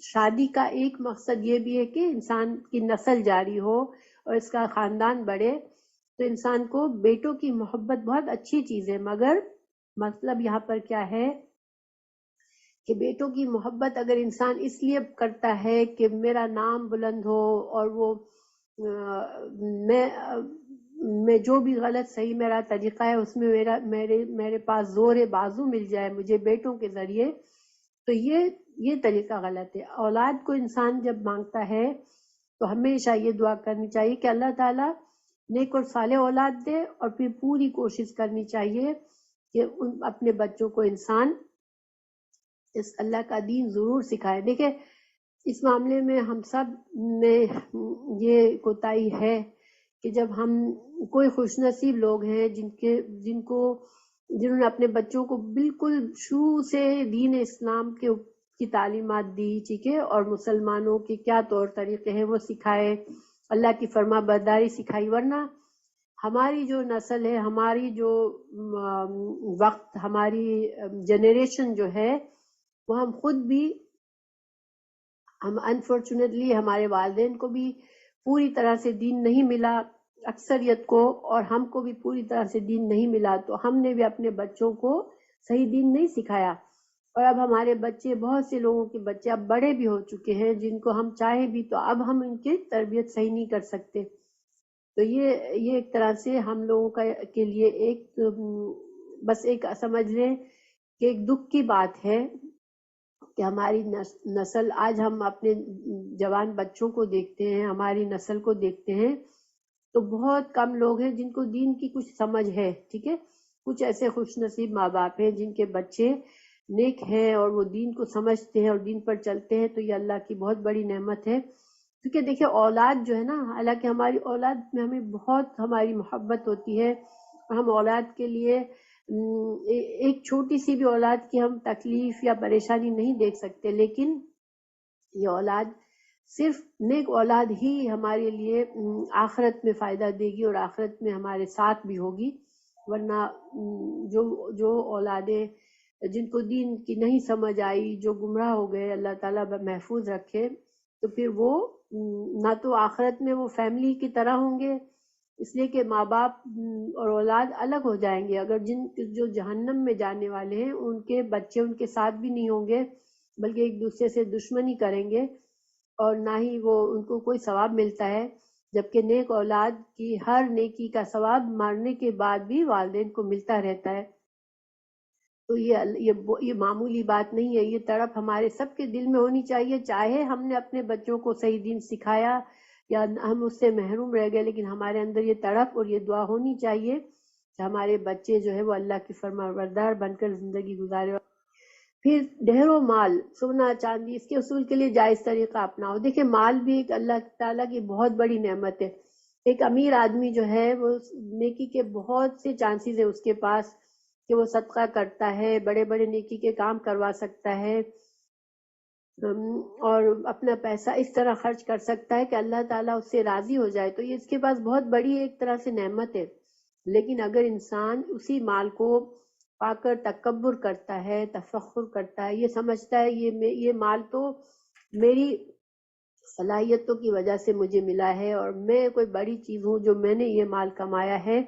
شادی کا ایک مقصد یہ بھی ہے کہ انسان کی نسل جاری ہو اور اس کا خاندان بڑھے. تو انسان کو بیٹوں کی محبت بہت اچھی چیز ہے، مگر مطلب یہاں پر کیا ہے کہ بیٹوں کی محبت اگر انسان اس لیے کرتا ہے کہ میرا نام بلند ہو اور وہ میں جو بھی غلط صحیح میرا طریقہ ہے اس میں میرے پاس زور بازو مل جائے مجھے بیٹوں کے ذریعے، تو یہ طریقہ غلط ہے. اولاد کو انسان جب مانگتا ہے تو ہمیشہ یہ دعا کرنی چاہیے کہ اللہ تعالیٰ نیک اور صالح اولاد دے، اور پھر پوری کوشش کرنی چاہیے کہ اپنے بچوں کو انسان اس اللہ کا دین ضرور سکھائے. دیکھیں اس معاملے میں ہم سب میں یہ کوتاہی ہے کہ جب ہم کوئی خوش نصیب لوگ ہیں جنہوں نے اپنے بچوں کو بالکل شروع سے دین اسلام کی تعلیمات دی، ٹھیک ہے، اور مسلمانوں کے کیا طور طریقے ہیں وہ سکھائے، اللہ کی فرما برداری سکھائی. ورنہ ہماری جو نسل ہے، ہماری جو وقت، ہماری جنریشن جو ہے وہ ہم خود بھی، ہم انفارچونیٹلی ہمارے والدین کو بھی پوری طرح سے دین نہیں ملا، اکثریت کو، اور ہم کو بھی پوری طرح سے دین نہیں ملا، تو ہم نے بھی اپنے بچوں کو صحیح دین نہیں سکھایا. اور اب ہمارے بچے، بہت سے لوگوں کے بچے اب بڑے بھی ہو چکے ہیں جن کو ہم چاہیں بھی تو اب ہم ان کی تربیت صحیح نہیں کر سکتے. تو یہ ایک طرح سے ہم لوگوں کے لیے ایک بس ایک سمجھ لیں کہ ایک دکھ کی بات ہے کہ ہماری نسل، آج ہم اپنے جوان بچوں کو دیکھتے ہیں، ہماری نسل کو دیکھتے ہیں تو بہت کم لوگ ہیں جن کو دین کی کچھ سمجھ ہے. ٹھیک ہے، کچھ ایسے خوش نصیب ماں باپ ہیں جن کے بچے نیک ہیں اور وہ دین کو سمجھتے ہیں اور دین پر چلتے ہیں، تو یہ اللہ کی بہت بڑی نعمت ہے. کیونکہ دیکھیں اولاد جو ہے نا، حالانکہ ہماری اولاد میں ہمیں بہت ہماری محبت ہوتی ہے، ہم اولاد کے لیے ایک چھوٹی سی بھی اولاد کی ہم تکلیف یا پریشانی نہیں دیکھ سکتے، لیکن یہ اولاد صرف نیک اولاد ہی ہمارے لیے آخرت میں فائدہ دے گی اور آخرت میں ہمارے ساتھ بھی ہوگی. ورنہ جو اولادیں جن کو دین کی نہیں سمجھ آئی، جو گمراہ ہو گئے، اللہ تعالیٰ محفوظ رکھے، تو پھر وہ نہ تو آخرت میں وہ فیملی کی طرح ہوں گے، اس لیے کہ ماں باپ اور اولاد الگ ہو جائیں گے. اگر جو جہنم میں جانے والے ہیں ان کے بچے ان کے ساتھ بھی نہیں ہوں گے، بلکہ ایک دوسرے سے دشمنی کریں گے اور نہ ہی وہ ان کو کوئی ثواب ملتا ہے. جبکہ نیک اولاد کی ہر نیکی کا ثواب مارنے کے بعد بھی والدین کو ملتا رہتا ہے. تو یہ معمولی بات نہیں ہے، یہ تڑپ ہمارے سب کے دل میں ہونی چاہیے، چاہے ہم نے اپنے بچوں کو صحیح دین سکھایا یا ہم اس سے محروم رہ گئے، لیکن ہمارے اندر یہ تڑپ اور یہ دعا ہونی چاہیے کہ ہمارے بچے جو ہے وہ اللہ کی فرمانبردار بن کر زندگی گزارے. پھر ڈھیر و مال، سونا چاندی، اس کے اصول کے لیے جائز طریقہ اپناؤ. دیکھیں مال بھی ایک اللہ تعالیٰ کی بہت بڑی نعمت ہے. ایک امیر آدمی جو ہے وہ نیکی کے بہت سے چانسز ہیں اس کے پاس کہ وہ صدقہ کرتا ہے، بڑے بڑے نیکی کے کام کروا سکتا ہے اور اپنا پیسہ اس طرح خرچ کر سکتا ہے کہ اللہ تعالیٰ اس سے راضی ہو جائے. تو یہ اس کے پاس بہت بڑی ایک طرح سے نعمت ہے. لیکن اگر انسان اسی مال کو پا کر تکبر کرتا ہے، تفخر کرتا ہے، یہ سمجھتا ہے یہ مال تو میری صلاحیتوں کی وجہ سے مجھے ملا ہے اور میں کوئی بڑی چیز ہوں جو میں نے یہ مال کمایا ہے،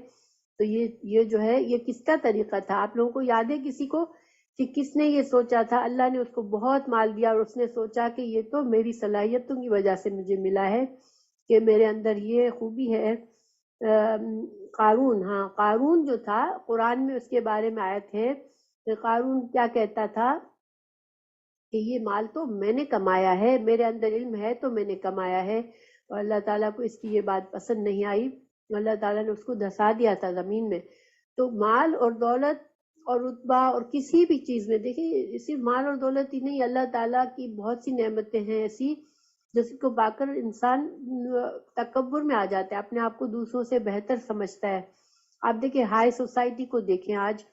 تو یہ جو ہے یہ کس کا طریقہ تھا؟ آپ لوگوں کو یاد ہے کسی کو کہ کس نے یہ سوچا تھا؟ اللہ نے اس کو بہت مال دیا اور اس نے سوچا کہ یہ تو میری صلاحیتوں کی وجہ سے مجھے ملا ہے کہ میرے اندر یہ خوبی ہے. قارون، ہاں قارون جو تھا، قرآن میں اس کے بارے میں آیت ہے کہ قارون کیا کہتا تھا کہ یہ مال تو میں نے کمایا ہے، میرے اندر علم ہے تو میں نے کمایا ہے. اور اللہ تعالیٰ کو اس کی یہ بات پسند نہیں آئی، اللہ تعالیٰ نے اس کو دھسا دیا تھا زمین میں. تو مال اور دولت اور رتبہ اور کسی بھی چیز میں دیکھیں، صرف مال اور دولت ہی نہیں، اللہ تعالیٰ کی بہت سی نعمتیں ہیں ایسی جس کو پا کر انسان تکبر میں آ جاتا ہے، اپنے آپ کو دوسروں سے بہتر سمجھتا ہے. آپ دیکھیں ہائی سوسائٹی کو دیکھیں، آج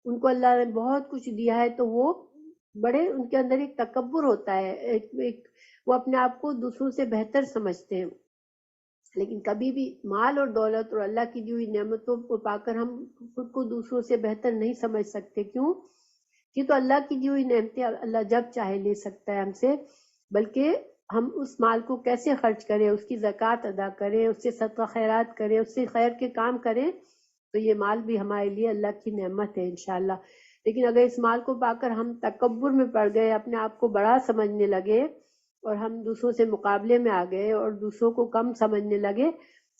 ان کو اللہ نے بہت کچھ دیا ہے تو وہ بڑے ان کے اندر ایک تکبر ہوتا ہے، وہ اپنے آپ کو دوسروں سے بہتر سمجھتے ہیں. لیکن کبھی بھی مال اور دولت اور اللہ کی دی ہوئی نعمتوں کو پا کر ہم خود کو دوسروں سے بہتر نہیں سمجھ سکتے. کیوں؟ یہ تو اللہ کی دی ہوئی نعمتیں اللہ جب چاہے لے سکتا ہے ہم سے، بلکہ ہم اس مال کو کیسے خرچ کریں، اس کی زکوٰۃ ادا کریں، اس سے صدقہ خیرات کریں، اس سے خیر کے کام کریں، تو یہ مال بھی ہمارے لیے اللہ کی نعمت ہے انشاءاللہ. لیکن اگر اس مال کو پا کر ہم تکبر میں پڑ گئے، اپنے آپ کو بڑا سمجھنے لگے اور ہم دوسروں سے مقابلے میں آ گئے اور دوسروں کو کم سمجھنے لگے،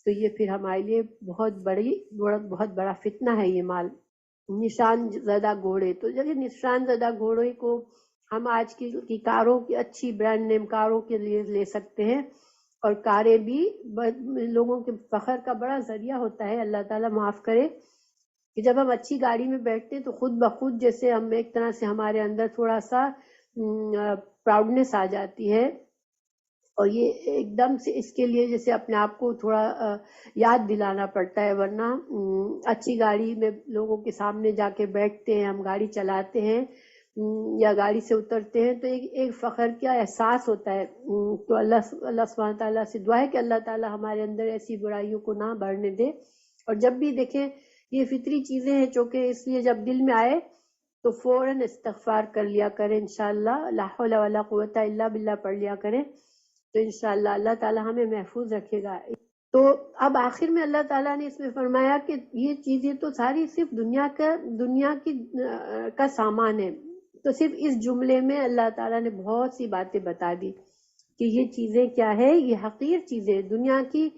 تو یہ پھر ہمارے لیے بہت بڑا فتنہ ہے یہ مال. نشان زدہ گھوڑے، تو جب نشان زدہ گھوڑے کو ہم آج کی کاروں کی اچھی برانڈ نیم کاروں کے لیے لے سکتے ہیں، اور کاریں بھی لوگوں کے فخر کا بڑا ذریعہ ہوتا ہے. اللہ تعالیٰ معاف کرے کہ جب ہم اچھی گاڑی میں بیٹھتے ہیں تو خود بخود جیسے ہم ایک طرح سے ہمارے اندر تھوڑا سا پراؤڈنس آ جاتی ہے، اور یہ ایک دم سے اس کے لیے جیسے اپنے آپ کو تھوڑا یاد دلانا پڑتا ہے. ورنہ اچھی گاڑی میں لوگوں کے سامنے جا کے بیٹھتے ہیں، ہم گاڑی چلاتے ہیں یا گاڑی سے اترتے ہیں تو ایک فخر کا احساس ہوتا ہے. تو اللہ سبحانہ تعالیٰ سے دعا ہے کہ اللہ تعالیٰ ہمارے اندر ایسی برائیوں کو نہ بڑھنے دے. اور جب بھی دیکھیں یہ فطری چیزیں ہیں چونکہ، اس لیے جب دل میں آئے تو فوراً استغفار کر لیا کریں انشاءاللہ، لا حول ولا قوت الا باللہ پڑھ لیا کریں، تو انشاءاللہ اللہ تعالیٰ ہمیں محفوظ رکھے گا. تو اب آخر میں اللہ تعالیٰ نے اس میں فرمایا کہ یہ چیزیں تو ساری صرف دنیا کا سامان ہے. تو صرف اس جملے میں اللہ تعالیٰ نے بہت سی باتیں بتا دی کہ یہ چیزیں کیا ہے، یہ حقیر چیزیں، دنیا کی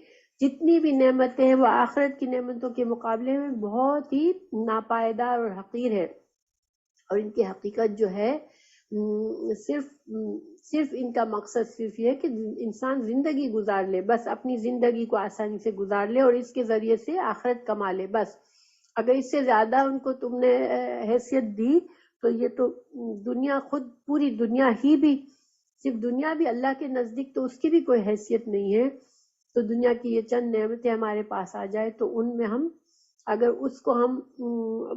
جتنی بھی نعمتیں ہیں وہ آخرت کی نعمتوں کے مقابلے میں بہت ہی ناپائیدار اور حقیر ہے، اور ان کی حقیقت جو ہے صرف ان کا مقصد صرف یہ ہے کہ انسان زندگی گزار لے، بس اپنی زندگی کو آسانی سے گزار لے اور اس کے ذریعے سے آخرت کما لے بس۔ اگر اس سے زیادہ ان کو تم نے حیثیت دی تو یہ تو دنیا خود، پوری دنیا ہی بھی، صرف دنیا بھی اللہ کے نزدیک تو اس کی بھی کوئی حیثیت نہیں ہے۔ تو دنیا کی یہ چند نعمتیں ہمارے پاس آ جائے تو ان میں ہم اگر اس کو ہم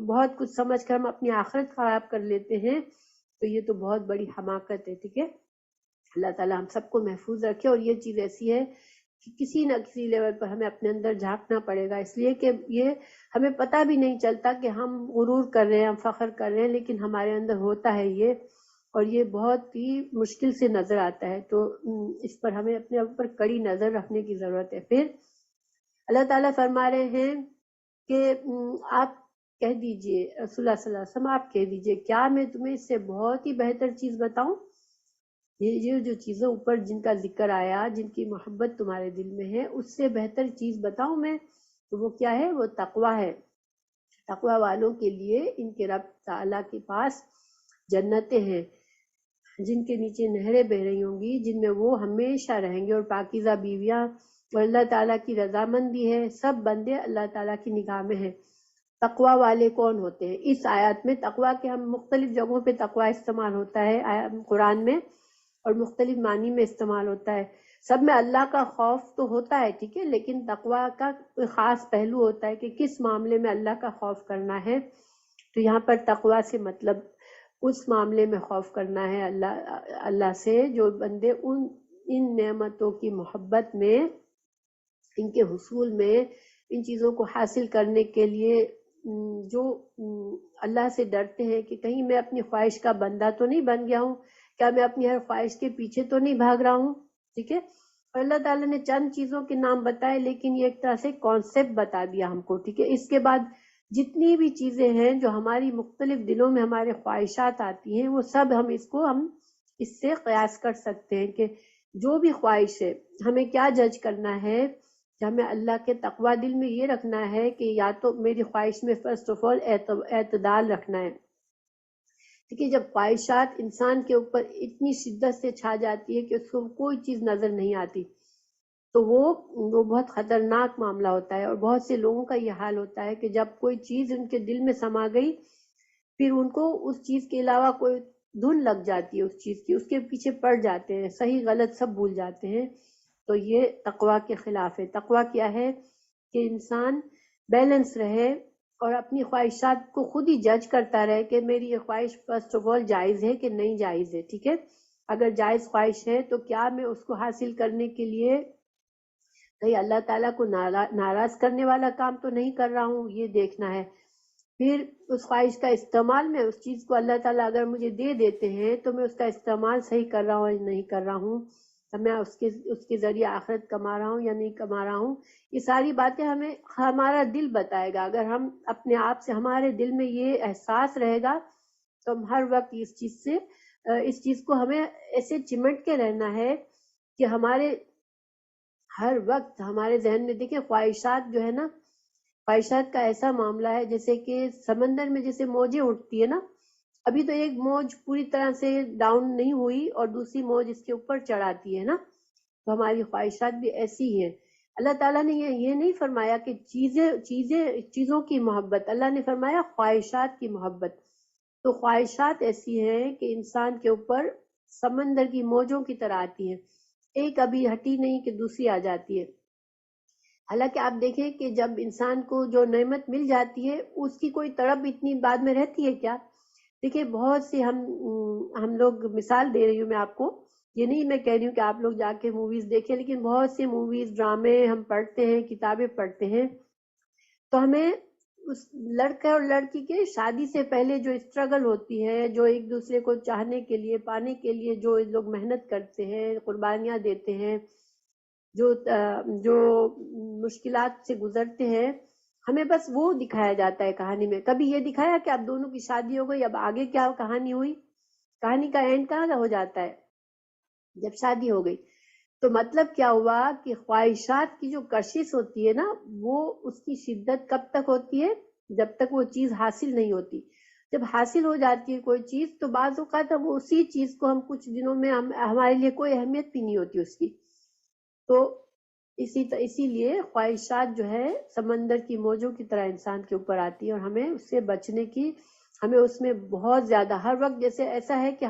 بہت کچھ سمجھ کر ہم اپنی آخرت خراب کر لیتے ہیں تو یہ تو بہت بڑی حماقت ہے، ٹھیک ہے۔ اللہ تعالیٰ ہم سب کو محفوظ رکھے، اور یہ چیز ایسی ہے کہ کسی نہ کسی لیول پر ہمیں اپنے اندر جھانکنا پڑے گا، اس لیے کہ یہ ہمیں پتہ بھی نہیں چلتا کہ ہم غرور کر رہے ہیں، ہم فخر کر رہے ہیں، لیکن ہمارے اندر ہوتا ہے یہ، اور یہ بہت ہی مشکل سے نظر آتا ہے، تو اس پر ہمیں اپنے اوپر کڑی نظر رکھنے کی ضرورت ہے۔ پھر اللہ تعالیٰ فرما رہے ہیں کہ آپ کہہ دیجئے، رسول اللہ صلی اللہ علیہ وسلم آپ کہہ دیجئے، کیا میں تمہیں اس سے بہت ہی بہتر چیز بتاؤں؟ یہ جو چیزیں اوپر جن کا ذکر آیا، جن کی محبت تمہارے دل میں ہے، اس سے بہتر چیز بتاؤں میں؟ تو وہ کیا ہے؟ وہ تقویٰ ہے۔ تقویٰ والوں کے لیے ان کے رب تعالیٰ کے پاس جنتیں ہیں جن کے نیچے نہریں بہ رہی ہوں گی، جن میں وہ ہمیشہ رہیں گے، اور پاکیزہ بیویاں، اور اللہ تعالیٰ کی رضامندی ہے۔ سب بندے اللہ تعالیٰ کی نگاہ میں ہیں۔ تقویٰ والے کون ہوتے ہیں؟ اس آیات میں تقویٰ کے ہم مختلف جگہوں پہ تقویٰ استعمال ہوتا ہے قرآن میں، اور مختلف معنی میں استعمال ہوتا ہے۔ سب میں اللہ کا خوف تو ہوتا ہے، ٹھیک ہے، لیکن تقویٰ کا کوئی خاص پہلو ہوتا ہے کہ کس معاملے میں اللہ کا خوف کرنا ہے۔ تو یہاں پر تقویٰ سے مطلب اس معاملے میں خوف کرنا ہے اللہ سے جو بندے ان نعمتوں کی محبت میں، ان کے حصول میں، ان چیزوں کو حاصل کرنے کے لیے جو اللہ سے ڈرتے ہیں کہ کہیں میں اپنی خواہش کا بندہ تو نہیں بن گیا ہوں، کیا میں اپنی ہر خواہش کے پیچھے تو نہیں بھاگ رہا ہوں، ٹھیک ہے۔ اور اللہ تعالیٰ نے چند چیزوں کے نام بتائے، لیکن یہ ایک طرح سے کانسیپٹ بتا دیا ہم کو، ٹھیک ہے۔ اس کے بعد جتنی بھی چیزیں ہیں جو ہماری مختلف دلوں میں ہمارے خواہشات آتی ہیں، وہ سب ہم اس سے قیاس کر سکتے ہیں کہ جو بھی خواہش ہے ہمیں کیا جج کرنا ہے کہ ہمیں اللہ کے تقویٰ دل میں یہ رکھنا ہے کہ یا تو میری خواہش میں فرسٹ آف آل اعتدال رکھنا ہے، کیونکہ جب خواہشات انسان کے اوپر اتنی شدت سے چھا جاتی ہے کہ اس کو کوئی چیز نظر نہیں آتی، تو وہ بہت خطرناک معاملہ ہوتا ہے۔ اور بہت سے لوگوں کا یہ حال ہوتا ہے کہ جب کوئی چیز ان کے دل میں سما گئی، پھر ان کو اس چیز کے علاوہ کوئی دھن لگ جاتی ہے اس چیز کی، اس کے پیچھے پڑ جاتے ہیں، صحیح غلط سب بھول جاتے ہیں۔ تو یہ تقویٰ کے خلاف ہے۔ تقویٰ کیا ہے کہ انسان بیلنس رہے اور اپنی خواہشات کو خود ہی جج کرتا رہے کہ میری یہ خواہش فرسٹ آف آل جائز ہے کہ نہیں جائز ہے، ٹھیک ہے۔ اگر جائز خواہش ہے تو کیا میں اس کو حاصل کرنے کے لیے کہیں اللہ تعالیٰ کو ناراض کرنے والا کام تو نہیں کر رہا ہوں، یہ دیکھنا ہے۔ پھر اس خواہش کا استعمال میں اس چیز کو اللہ تعالیٰ اگر مجھے دے دیتے ہیں تو میں اس کا استعمال صحیح کر رہا ہوں یا نہیں کر رہا ہوں، میں اس کے ذریعے آخرت کما رہا ہوں یا نہیں کما رہا ہوں، یہ ساری باتیں ہمیں ہمارا دل بتائے گا۔ اگر ہم اپنے آپ سے، ہمارے دل میں یہ احساس رہے گا تو ہم ہر وقت اس چیز کو ہمیں ایسے چمٹ کے رہنا ہے کہ ہمارے ہر وقت ہمارے ذہن میں، دیکھیں خواہشات جو ہے نا، خواہشات کا ایسا معاملہ ہے جیسے کہ سمندر میں جیسے موجیں اٹھتی ہے نا، ابھی تو ایک موج پوری طرح سے ڈاؤن نہیں ہوئی اور دوسری موج اس کے اوپر چڑھاتی ہے نا، تو ہماری خواہشات بھی ایسی ہی ہیں۔ اللہ تعالیٰ نے یہ نہیں فرمایا کہ چیزوں کی محبت، اللہ نے فرمایا خواہشات کی محبت۔ تو خواہشات ایسی ہیں کہ انسان کے اوپر سمندر کی موجوں کی طرح آتی ہیں، ایک ابھی ہٹی نہیں کہ دوسری آ جاتی ہے۔ حالانکہ آپ دیکھیں کہ جب انسان کو جو نعمت مل جاتی ہے اس کی کوئی تڑپ اتنی بعد میں رہتی ہے کیا؟ دیکھیں بہت سے ہم لوگ، مثال دے رہی ہوں میں آپ کو، یہ نہیں میں کہہ رہی ہوں کہ آپ لوگ جا کے موویز دیکھیں، لیکن بہت سے موویز، ڈرامے ہم پڑھتے ہیں، کتابیں پڑھتے ہیں، تو ہمیں اس لڑکے اور لڑکی کے شادی سے پہلے جو اسٹرگل ہوتی ہے، جو ایک دوسرے کو چاہنے کے لیے، پانے کے لیے جو لوگ محنت کرتے ہیں، قربانیاں دیتے ہیں، جو مشکلات سے گزرتے ہیں، ہمیں بس وہ دکھایا جاتا ہے کہانی میں۔ کبھی یہ دکھایا کہ اب دونوں کی شادی ہو گئی، اب آگے کیا کہانی ہوئی؟ کہانی کا اینڈ کہاں کا ہو جاتا ہے؟ جب شادی ہو گئی۔ تو مطلب کیا ہوا کہ خواہشات کی جو کشش ہوتی ہے نا، وہ اس کی شدت کب تک ہوتی ہے؟ جب تک وہ چیز حاصل نہیں ہوتی. جب حاصل ہو جاتی ہے کوئی چیز تو بعض اوقات ہم اسی چیز کو ہم کچھ دنوں میں ہمارے لیے کوئی اہمیت بھی نہیں ہوتی اس کی. تو اسی لیے خواہشات جو ہے سمندر کی موجوں کی طرح انسان کے اوپر آتی ہے، اور ہمیں اس سے بچنے کی، ہمیں اس میں بہت زیادہ ہر وقت، جیسے ایسا ہے کہ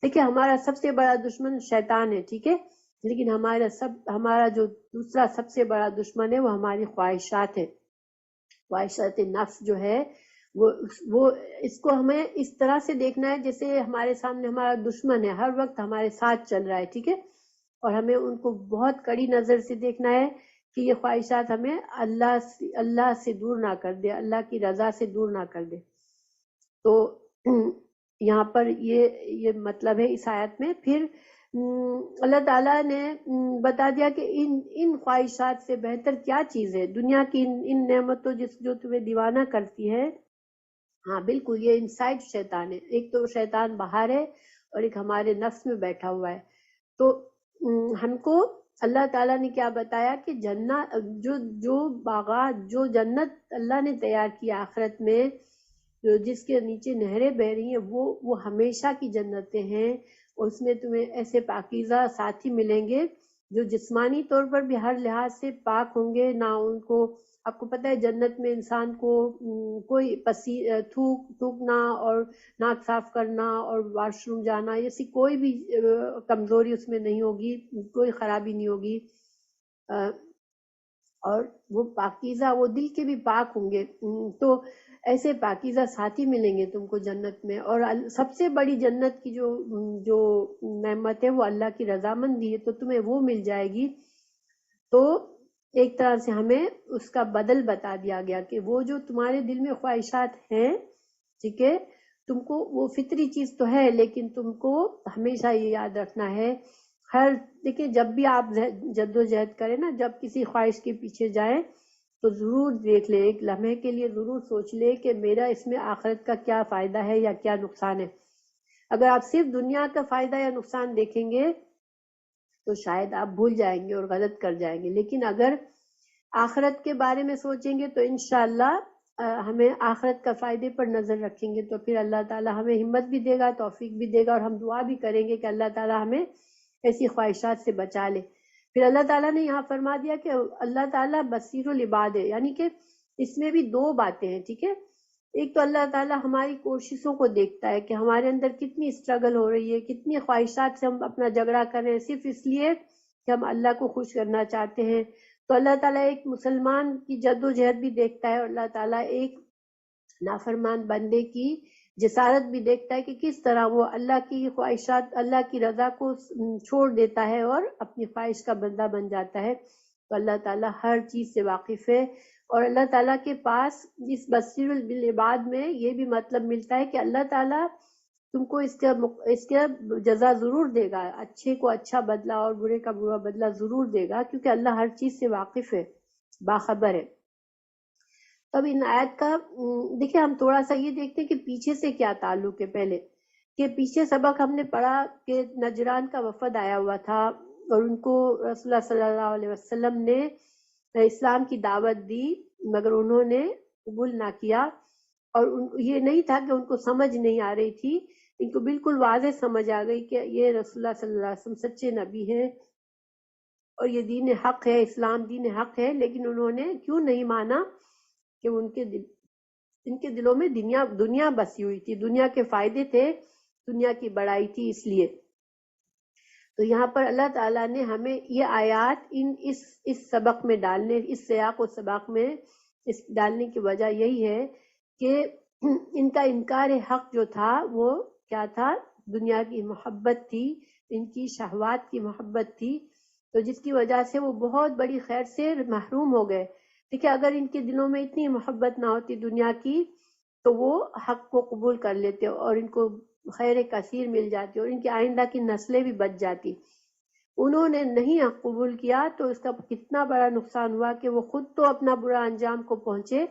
دیکھیں ہمارا سب سے بڑا دشمن شیطان ہے، ٹھیک ہے، لیکن ہمارا جو دوسرا سب سے بڑا دشمن ہے وہ ہماری خواہشات ہے. خواہشات نفس جو ہے وہ اس کو ہمیں اس طرح سے دیکھنا ہے جیسے ہمارے سامنے ہمارا دشمن ہے، ہر وقت ہمارے ساتھ چل رہا ہے، ٹھیک ہے، اور ہمیں ان کو بہت کڑی نظر سے دیکھنا ہے کہ یہ خواہشات ہمیں اللہ سے دور نہ کر دے، اللہ کی رضا سے دور نہ کر دے. تو یہاں پر یہ مطلب ہے اس آیت میں. پھر اللہ تعالیٰ نے بتا دیا کہ ان خواہشات سے بہتر کیا چیز ہے. دنیا کی ان نعمتوں جو تمہیں دیوانہ کرتی ہے، ہاں بالکل یہ انسائڈ شیطان ہے. ایک تو شیطان باہر ہے اور ایک ہمارے نفس میں بیٹھا ہوا ہے. تو ہم کو اللہ تعالیٰ نے کیا بتایا کہ جنت، جو باغات، جو جنت اللہ نے تیار کیا آخرت میں، جس کے نیچے نہریں بہ رہی ہیں، وہ ہمیشہ کی جنتیں ہیں. اور اس میں تمہیں ایسے پاکیزہ ساتھی ملیں گے جو جسمانی طور پر بھی ہر لحاظ سے پاک ہوں گے. نہ ان کو، آپ کو پتہ ہے جنت میں انسان کو کوئی تھوکنا اور ناک صاف کرنا اور واش روم جانا، ایسی کوئی بھی کمزوری اس میں نہیں ہوگی، کوئی خرابی نہیں ہوگی. اور وہ پاکیزہ، وہ دل کے بھی پاک ہوں گے. تو ایسے پاکیزہ ساتھی ملیں گے تم کو جنت میں. اور سب سے بڑی جنت کی جو نعمت ہے وہ اللہ کی رضامندی ہے، تو تمہیں وہ مل جائے گی. تو ایک طرح سے ہمیں اس کا بدل بتا دیا گیا کہ وہ جو تمہارے دل میں خواہشات ہیں، ٹھیک ہے، تم کو وہ فطری چیز تو ہے، لیکن تم کو ہمیشہ یہ یاد رکھنا ہے. دیکھیں جب بھی آپ جدوجہد کریں نا، جب کسی خواہش کے پیچھے جائیں تو ضرور دیکھ لیں، ایک لمحے کے لیے ضرور سوچ لیں کہ میرا اس میں آخرت کا کیا فائدہ ہے یا کیا نقصان ہے. اگر آپ صرف دنیا کا فائدہ یا نقصان دیکھیں گے تو شاید آپ بھول جائیں گے اور غلط کر جائیں گے. لیکن اگر آخرت کے بارے میں سوچیں گے تو انشاءاللہ ہمیں آخرت کا فائدے پر نظر رکھیں گے تو پھر اللہ تعالیٰ ہمیں ہمت بھی دے گا، توفیق بھی دے گا، اور ہم دعا بھی کریں گے کہ اللہ تعالیٰ ہمیں ایسی خواہشات سے بچا لے. پھر اللہ تعالیٰ نے یہاں فرما دیا کہ اللہ تعالیٰ بصیر العباد ہے، یعنی کہ اس میں بھی دو باتیں ہیں، ٹھیک ہے. ایک تو اللہ تعالیٰ ہماری کوششوں کو دیکھتا ہے کہ ہمارے اندر کتنی اسٹرگل ہو رہی ہے، کتنی خواہشات سے ہم اپنا جھگڑا کر رہے ہیں صرف اس لیے کہ ہم اللہ کو خوش کرنا چاہتے ہیں. تو اللہ تعالیٰ ایک مسلمان کی جد و جہد بھی دیکھتا ہے، اور اللہ تعالیٰ ایک نافرمان بندے کی جسارت بھی دیکھتا ہے کہ کس طرح وہ اللہ کی خواہشات، اللہ کی رضا کو چھوڑ دیتا ہے اور اپنی خواہش کا بندہ بن جاتا ہے. تو اللہ تعالیٰ ہر چیز سے واقف ہے، اور اللہ تعالیٰ کے پاس اس بصیر بالعباد میں یہ بھی مطلب ملتا ہے کہ اللہ تعالیٰ تم کو اس کا جزا ضرور دے گا، اچھے کو اچھا بدلہ اور برے کا برا بدلہ ضرور دے گا، کیونکہ اللہ ہر چیز سے واقف ہے، باخبر ہے. تب ان آیت کا دیکھیں ہم تھوڑا سا یہ دیکھتے ہیں کہ پیچھے سے کیا تعلق ہے. پہلے کہ پیچھے سبق ہم نے پڑھا کہ نجران کا وفد آیا ہوا تھا اور ان کو رسول اللہ صلی اللہ علیہ وسلم نے اسلام کی دعوت دی، مگر انہوں نے قبول نہ کیا. اور یہ نہیں تھا کہ ان کو سمجھ نہیں آ رہی تھی، ان کو بالکل واضح سمجھ آ گئی کہ یہ رسول اللہ صلی اللہ علیہ وسلم سچے نبی ہیں اور یہ دین حق ہے، اسلام دین حق ہے. لیکن انہوں نے کیوں نہیں مانا؟ کہ ان کے دلوں میں دنیا بسی ہوئی تھی، دنیا کے فائدے تھے، دنیا کی بڑائی تھی. اس لیے تو یہاں پر اللہ تعالیٰ نے ہمیں یہ آیات اس سبق میں ڈالنے، اس سیاق و سباق میں اس ڈالنے کی وجہ یہی ہے کہ ان کا انکار حق جو تھا وہ کیا تھا؟ دنیا کی محبت تھی، ان کی شہوات کی محبت تھی، تو جس کی وجہ سے وہ بہت بڑی خیر سے محروم ہو گئے. دیکھیں اگر ان کے دلوں میں اتنی محبت نہ ہوتی دنیا کی تو وہ حق کو قبول کر لیتے اور ان کو خیر کثیر مل جاتی اور ان کی آئندہ کی نسلیں بھی بچ جاتی. انہوں نے نہیں حق قبول کیا تو اس کا کتنا بڑا نقصان ہوا کہ وہ خود تو اپنا برا انجام کو پہنچے،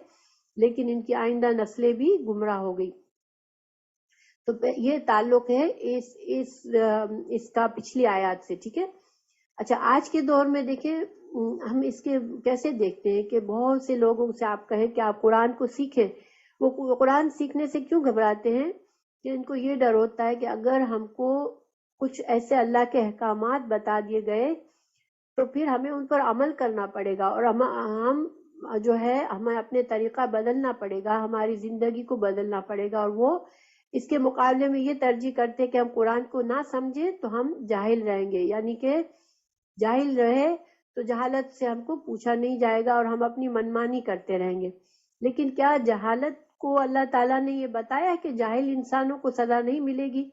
لیکن ان کی آئندہ نسلیں بھی گمراہ ہو گئی. تو یہ تعلق ہے اس کا پچھلی آیات سے، ٹھیک ہے. اچھا آج کے دور میں دیکھیں ہم اس کے کیسے دیکھتے ہیں کہ بہت سے لوگوں سے آپ کہیں کہ آپ قرآن کو سیکھیں، وہ قرآن سیکھنے سے کیوں گھبراتے ہیں کہ ان کو یہ ڈر ہوتا ہے کہ اگر ہم کو کچھ ایسے اللہ کے احکامات بتا دیے گئے تو پھر ہمیں ان پر عمل کرنا پڑے گا، اور ہم جو ہے ہمیں اپنے طریقہ بدلنا پڑے گا، ہماری زندگی کو بدلنا پڑے گا، اور وہ اس کے مقابلے میں یہ ترجیح کرتے کہ ہم قرآن کو نہ سمجھیں تو ہم جاہل رہیں گے، یعنی کہ جاہل رہے تو جہالت سے ہم کو پوچھا نہیں جائے گا اور ہم اپنی منمانی کرتے رہیں گے۔ لیکن کیا جہالت کو اللہ تعالیٰ نے یہ بتایا کہ جاہل انسانوں کو سزا نہیں ملے گی،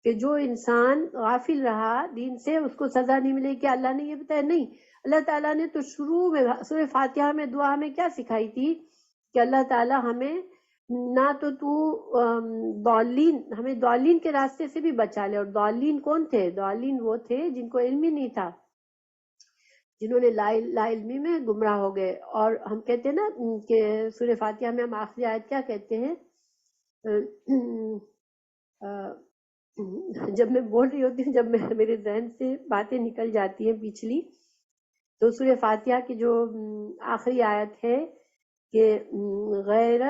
کہ جو انسان غافل رہا دین سے اس کو سزا نہیں ملے گی؟ کیا اللہ نے یہ بتایا؟ نہیں، اللہ تعالیٰ نے تو شروع میں سورہ فاتحہ میں دعا ہمیں کیا سکھائی تھی کہ اللہ تعالیٰ ہمیں نہ تو ضالین، ہمیں ضالین کے راستے سے بھی بچا لے، اور ضالین کون تھے؟ ضالین وہ تھے جن کو علم ہی نہیں تھا، جنہوں نے لا علمی میں گمراہ ہو گئے۔ اور ہم کہتے ہیں نا کہ سورہ فاتحہ میں ہم آخری آیت کیا کہتے ہیں؟ جب میں بول رہی ہوتی ہوں، جب میرے ذہن سے باتیں نکل جاتی ہیں پچھلی، تو سورہ فاتحہ کی جو آخری آیت ہے کہ غیر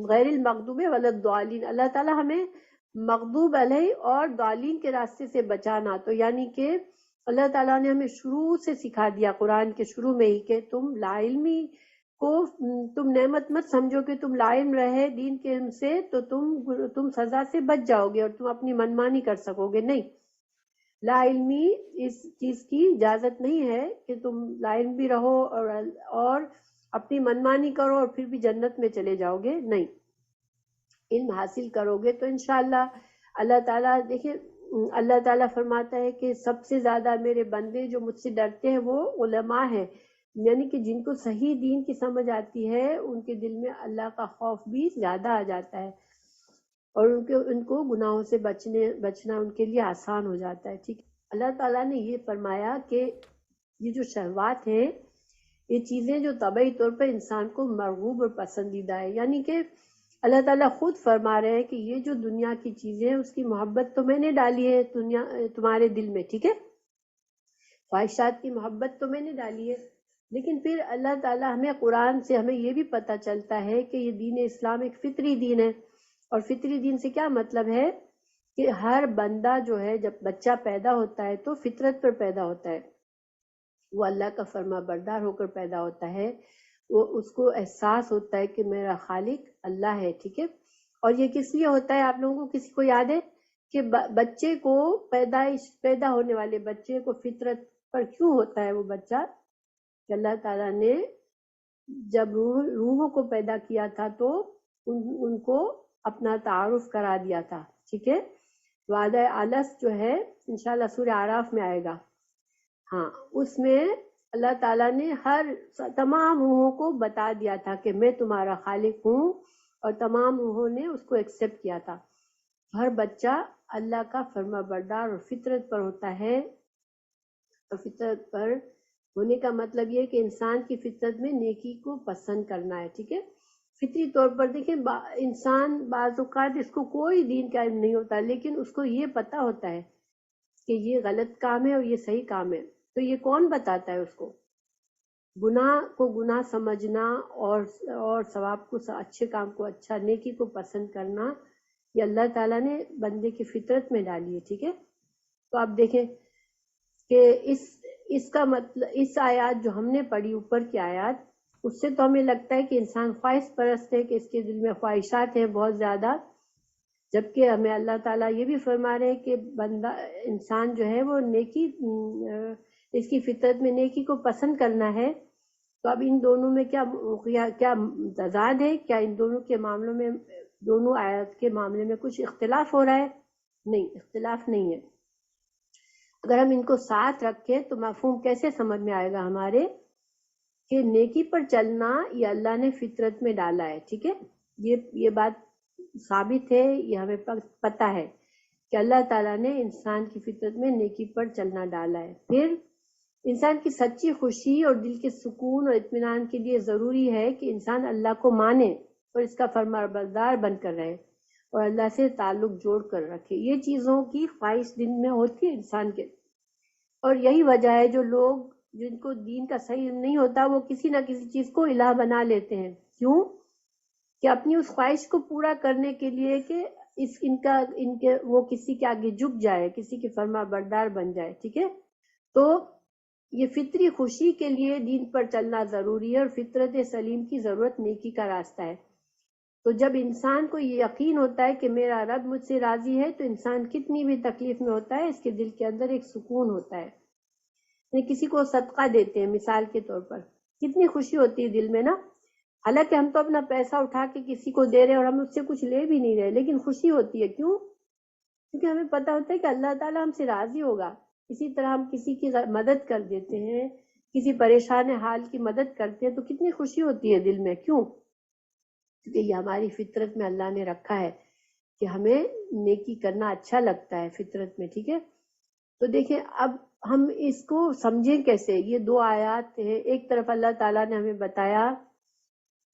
المغضوب ولا الضالین، اللہ تعالیٰ ہمیں مغضوب علیہ اور ضالین کے راستے سے بچانا، تو یعنی کہ اللہ تعالیٰ نے ہمیں شروع سے سکھا دیا قرآن کے شروع میں ہی کہ تم لا علمی کو تم نعمت مت سمجھو کہ تم لا علم رہے دین کے علم سے تو تم سزا سے بچ جاؤ گے اور تم اپنی منمانی کر سکو گے، نہیں، لا علمی اس چیز کی اجازت نہیں ہے کہ تم لا علم بھی رہو اور اپنی منمانی کرو اور پھر بھی جنت میں چلے جاؤ گے، نہیں، علم حاصل کرو گے تو انشاءاللہ اللہ تعالیٰ دیکھیں اللہ تعالیٰ فرماتا ہے کہ سب سے زیادہ میرے بندے جو مجھ سے ڈرتے ہیں وہ علماء ہیں، یعنی کہ جن کو صحیح دین کی سمجھ آتی ہے ان کے دل میں اللہ کا خوف بھی زیادہ آ جاتا ہے، اور ان کو گناہوں سے بچنا ان کے لیے آسان ہو جاتا ہے، ٹھیک ہے۔ اللہ تعالیٰ نے یہ فرمایا کہ یہ جو شہوات ہیں یہ چیزیں جو طبعی طور پر انسان کو مرغوب اور پسندیدہ ہے، یعنی کہ اللہ تعالیٰ خود فرما رہے ہیں کہ یہ جو دنیا کی چیزیں ہیں اس کی محبت تو میں نے ڈالی ہے تمہارے دل میں، ٹھیک ہے، خواہشات کی محبت تو میں نے ڈالی ہے، لیکن پھر اللہ تعالیٰ ہمیں قرآن سے ہمیں یہ بھی پتہ چلتا ہے کہ یہ دین اسلام ایک فطری دین ہے، اور فطری دین سے کیا مطلب ہے کہ ہر بندہ جو ہے جب بچہ پیدا ہوتا ہے تو فطرت پر پیدا ہوتا ہے، وہ اللہ کا فرما بردار ہو کر پیدا ہوتا ہے، وہ اس کو احساس ہوتا ہے کہ میرا خالق اللہ ہے، ٹھیک ہے، اور یہ کس لیے ہوتا ہے؟ آپ لوگوں کو کسی کو یاد ہے کہ بچے کو پیدا ہونے والے بچے کو فطرت پر کیوں ہوتا ہے وہ بچہ؟ کہ اللہ تعالیٰ نے جب روحوں کو پیدا کیا تھا تو ان کو اپنا تعارف کرا دیا تھا، ٹھیک ہے، وعدہ آلس جو ہے انشاءاللہ سورہ اعراف میں آئے گا، ہاں اس میں اللہ تعالیٰ نے تمام روحوں کو بتا دیا تھا کہ میں تمہارا خالق ہوں، اور تمام روحوں نے اس کو ایکسپٹ کیا تھا۔ ہر بچہ اللہ کا فرما بردار اور فطرت پر ہوتا ہے، اور فطرت پر ہونے کا مطلب یہ کہ انسان کی فطرت میں نیکی کو پسند کرنا ہے، ٹھیک ہے، فطری طور پر دیکھیں انسان بعض اوقات اس کو کوئی دین کا علم نہیں ہوتا لیکن اس کو یہ پتہ ہوتا ہے کہ یہ غلط کام ہے اور یہ صحیح کام ہے، تو یہ کون بتاتا ہے اس کو؟ گناہ کو گناہ سمجھنا اور ثواب کو اچھے کام کو اچھا، نیکی کو پسند کرنا، یہ اللہ تعالیٰ نے بندے کی فطرت میں ڈالی ہے، ٹھیک ہے۔ تو آپ دیکھیں کہ اس کا مطلب اس آیات جو ہم نے پڑھی اوپر کی آیات، اس سے تو ہمیں لگتا ہے کہ انسان خواہش پرست ہے، کہ اس کے دل میں خواہشات ہیں بہت زیادہ، جبکہ ہمیں اللہ تعالیٰ یہ بھی فرما رہے ہیں کہ بندہ انسان جو ہے وہ نیکی اس کی فطرت میں نیکی کو پسند کرنا ہے، تو اب ان دونوں میں کیا تضاد ہے؟ کیا ان دونوں کے معاملوں میں، دونوں آیات کے معاملے میں کچھ اختلاف ہو رہا ہے؟ نہیں، اختلاف نہیں ہے۔ اگر ہم ان کو ساتھ رکھیں تو مفہوم کیسے سمجھ میں آئے گا ہمارے کہ نیکی پر چلنا یہ اللہ نے فطرت میں ڈالا ہے، ٹھیک ہے، یہ بات ثابت ہے، یہ ہمیں پتہ ہے کہ اللہ تعالیٰ نے انسان کی فطرت میں نیکی پر چلنا ڈالا ہے۔ پھر انسان کی سچی خوشی اور دل کے سکون اور اطمینان کے لیے ضروری ہے کہ انسان اللہ کو مانے اور اس کا فرمانبردار بن کر رہے اور اللہ سے تعلق جوڑ کر رکھے، یہ چیزوں کی خواہش دل میں ہوتی ہے انسان کے، اور یہی وجہ ہے جو لوگ جن کو دین کا صحیح علم نہیں ہوتا وہ کسی نہ کسی چیز کو الہ بنا لیتے ہیں. کیوں؟ کہ اپنی اس خواہش کو پورا کرنے کے لیے کہ ان کے وہ کسی کے آگے جھک جائے، کسی کے فرما بردار بن جائے. ٹھیک ہے، تو یہ فطری خوشی کے لیے دین پر چلنا ضروری ہے، اور فطرت سلیم کی ضرورت نیکی کا راستہ ہے. تو جب انسان کو یہ یقین ہوتا ہے کہ میرا رب مجھ سے راضی ہے، تو انسان کتنی بھی تکلیف میں ہوتا ہے اس کے دل کے اندر ایک سکون ہوتا ہے. کسی کو صدقہ دیتے ہیں مثال کے طور پر، کتنی خوشی ہوتی ہے دل میں نا. حالانکہ ہم تو اپنا پیسہ اٹھا کے کسی کو دے رہے ہیں اور ہم اس سے کچھ لے بھی نہیں رہے، لیکن خوشی ہوتی ہے. کیوں؟ کیونکہ ہمیں پتہ ہوتا ہے کہ اللہ تعالیٰ ہم سے راضی ہوگا. اسی طرح ہم کسی کی مدد کر دیتے ہیں، کسی پریشان حال کی مدد کرتے ہیں تو کتنی خوشی ہوتی ہے دل میں. کیوں؟ کیونکہ یہ ہماری فطرت میں اللہ نے رکھا ہے کہ ہمیں نیکی کرنا اچھا لگتا ہے فطرت میں. ٹھیک ہے، تو دیکھیں اب ہم اس کو سمجھیں کیسے. یہ دو آیات ہیں، ایک طرف اللہ تعالیٰ نے ہمیں بتایا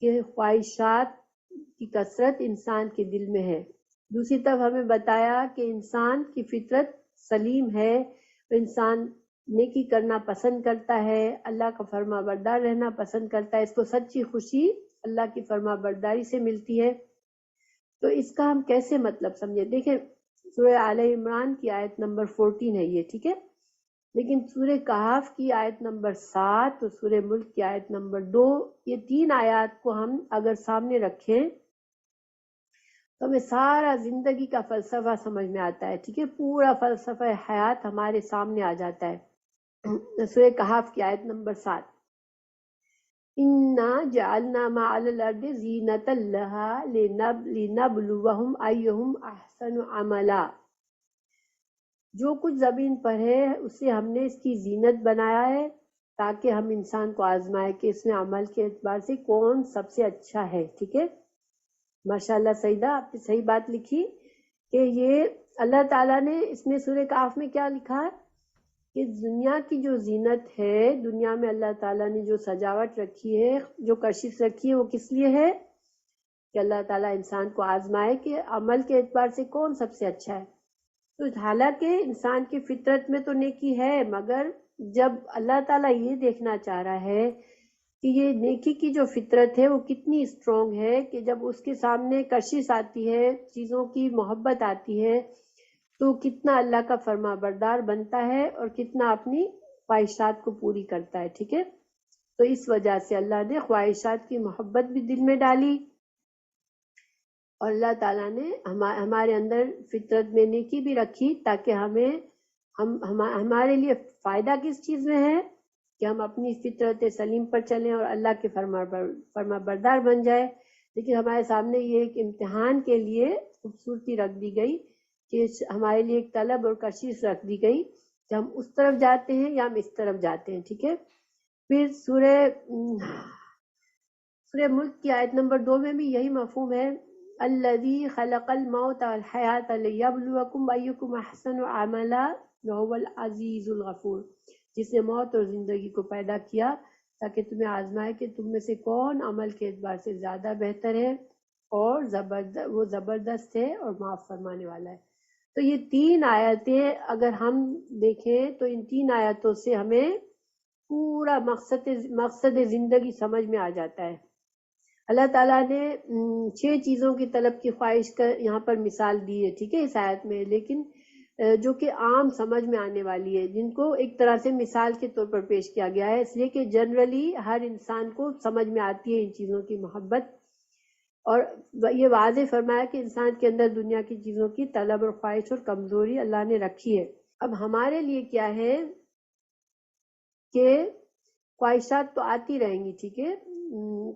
کہ خواہشات کی کثرت انسان کے دل میں ہے، دوسری طرف ہمیں بتایا کہ انسان کی فطرت سلیم ہے، انسان نیکی کرنا پسند کرتا ہے، اللہ کا فرما بردار رہنا پسند کرتا ہے. اس کو سچی خوشی اللہ کی فرما برداری سے ملتی ہے. تو اس کا ہم کیسے مطلب سمجھیں؟ دیکھیں سورہ آل عمران کی آیت نمبر 14 ہے یہ. ٹھیک ہے، لیکن سورہ کہف کی آیت نمبر 7 اور سورہ ملک کی آیت نمبر 2، یہ تین آیات کو ہم اگر سامنے رکھیں تو ہمیں سارا زندگی کا فلسفہ سمجھ میں آتا ہے. ٹھیک ہے، پورا فلسفہ حیات ہمارے سامنے آ جاتا ہے. سورہ کہف کی آیت نمبر 7، اِنَّا جَعَلْنَا مَا عَلَى الْأَرْضِ زِینَةً لَهَا لِنَبْلُوَهُمْ أَيُّهُمْ أَحْسَنُ عَمَلًا. جو کچھ زمین پر ہے اسے ہم نے اس کی زینت بنایا ہے تاکہ ہم انسان کو آزمائے کہ اس میں عمل کے اعتبار سے کون سب سے اچھا ہے. ٹھیک ہے، ماشاءاللہ سیدہ آپ نے صحیح بات لکھی کہ یہ اللہ تعالیٰ نے اس میں سورہ کہف میں کیا لکھا ہے کہ دنیا کی جو زینت ہے، دنیا میں اللہ تعالیٰ نے جو سجاوٹ رکھی ہے، جو کشش رکھی ہے، وہ کس لیے ہے کہ اللہ تعالیٰ انسان کو آزمائے کہ عمل کے اعتبار سے کون سب سے اچھا ہے. تو حالانکہ انسان کی فطرت میں تو نیکی ہے، مگر جب اللہ تعالیٰ یہ دیکھنا چاہ رہا ہے کہ یہ نیکی کی جو فطرت ہے وہ کتنی اسٹرانگ ہے کہ جب اس کے سامنے کشش آتی ہے، چیزوں کی محبت آتی ہے، تو کتنا اللہ کا فرما بردار بنتا ہے اور کتنا اپنی خواہشات کو پوری کرتا ہے. ٹھیک ہے، تو اس وجہ سے اللہ نے خواہشات کی محبت بھی دل میں ڈالی، اور اللہ تعالیٰ نے ہمارے اندر فطرت میں نیکی بھی رکھی تاکہ ہمارے لیے فائدہ کس چیز میں ہے کہ ہم اپنی فطرت سلیم پر چلیں اور اللہ کے فرما بردار بن جائے. لیکن ہمارے سامنے یہ ایک امتحان کے لیے خوبصورتی رکھ دی گئی کہ ہمارے لیے ایک طلب اور کشش رکھ دی گئی کہ ہم اس طرف جاتے ہیں یا ہم اس طرف جاتے ہیں. ٹھیک ہے، پھر سورہ ملک کی آیت نمبر 2 میں بھی یہی مفہوم ہے، الذی خلق الموت والحیات لیبلوکم ایکم احسن عملا وہو العزیز الغفور. جس نے موت اور زندگی کو پیدا کیا تاکہ تمہیں آزمائے کہ تم میں سے کون عمل کے اعتبار سے زیادہ بہتر ہے اور وہ زبردست ہے اور معاف فرمانے والا ہے. تو یہ تین آیتیں اگر ہم دیکھیں تو ان تین آیتوں سے ہمیں پورا مقصد زندگی سمجھ میں آ جاتا ہے. اللہ تعالیٰ نے 6 چیزوں کی طلب کی خواہش کا یہاں پر مثال دی ہے. ٹھیک ہے، اس آیت میں، لیکن جو کہ عام سمجھ میں آنے والی ہے، جن کو ایک طرح سے مثال کے طور پر پیش کیا گیا ہے، اس لیے کہ جنرلی ہر انسان کو سمجھ میں آتی ہے ان چیزوں کی محبت. اور یہ واضح فرمایا کہ انسان کے اندر دنیا کی چیزوں کی طلب اور خواہش اور کمزوری اللہ نے رکھی ہے. اب ہمارے لیے کیا ہے کہ خواہشات تو آتی رہیں گی. ٹھیک ہے،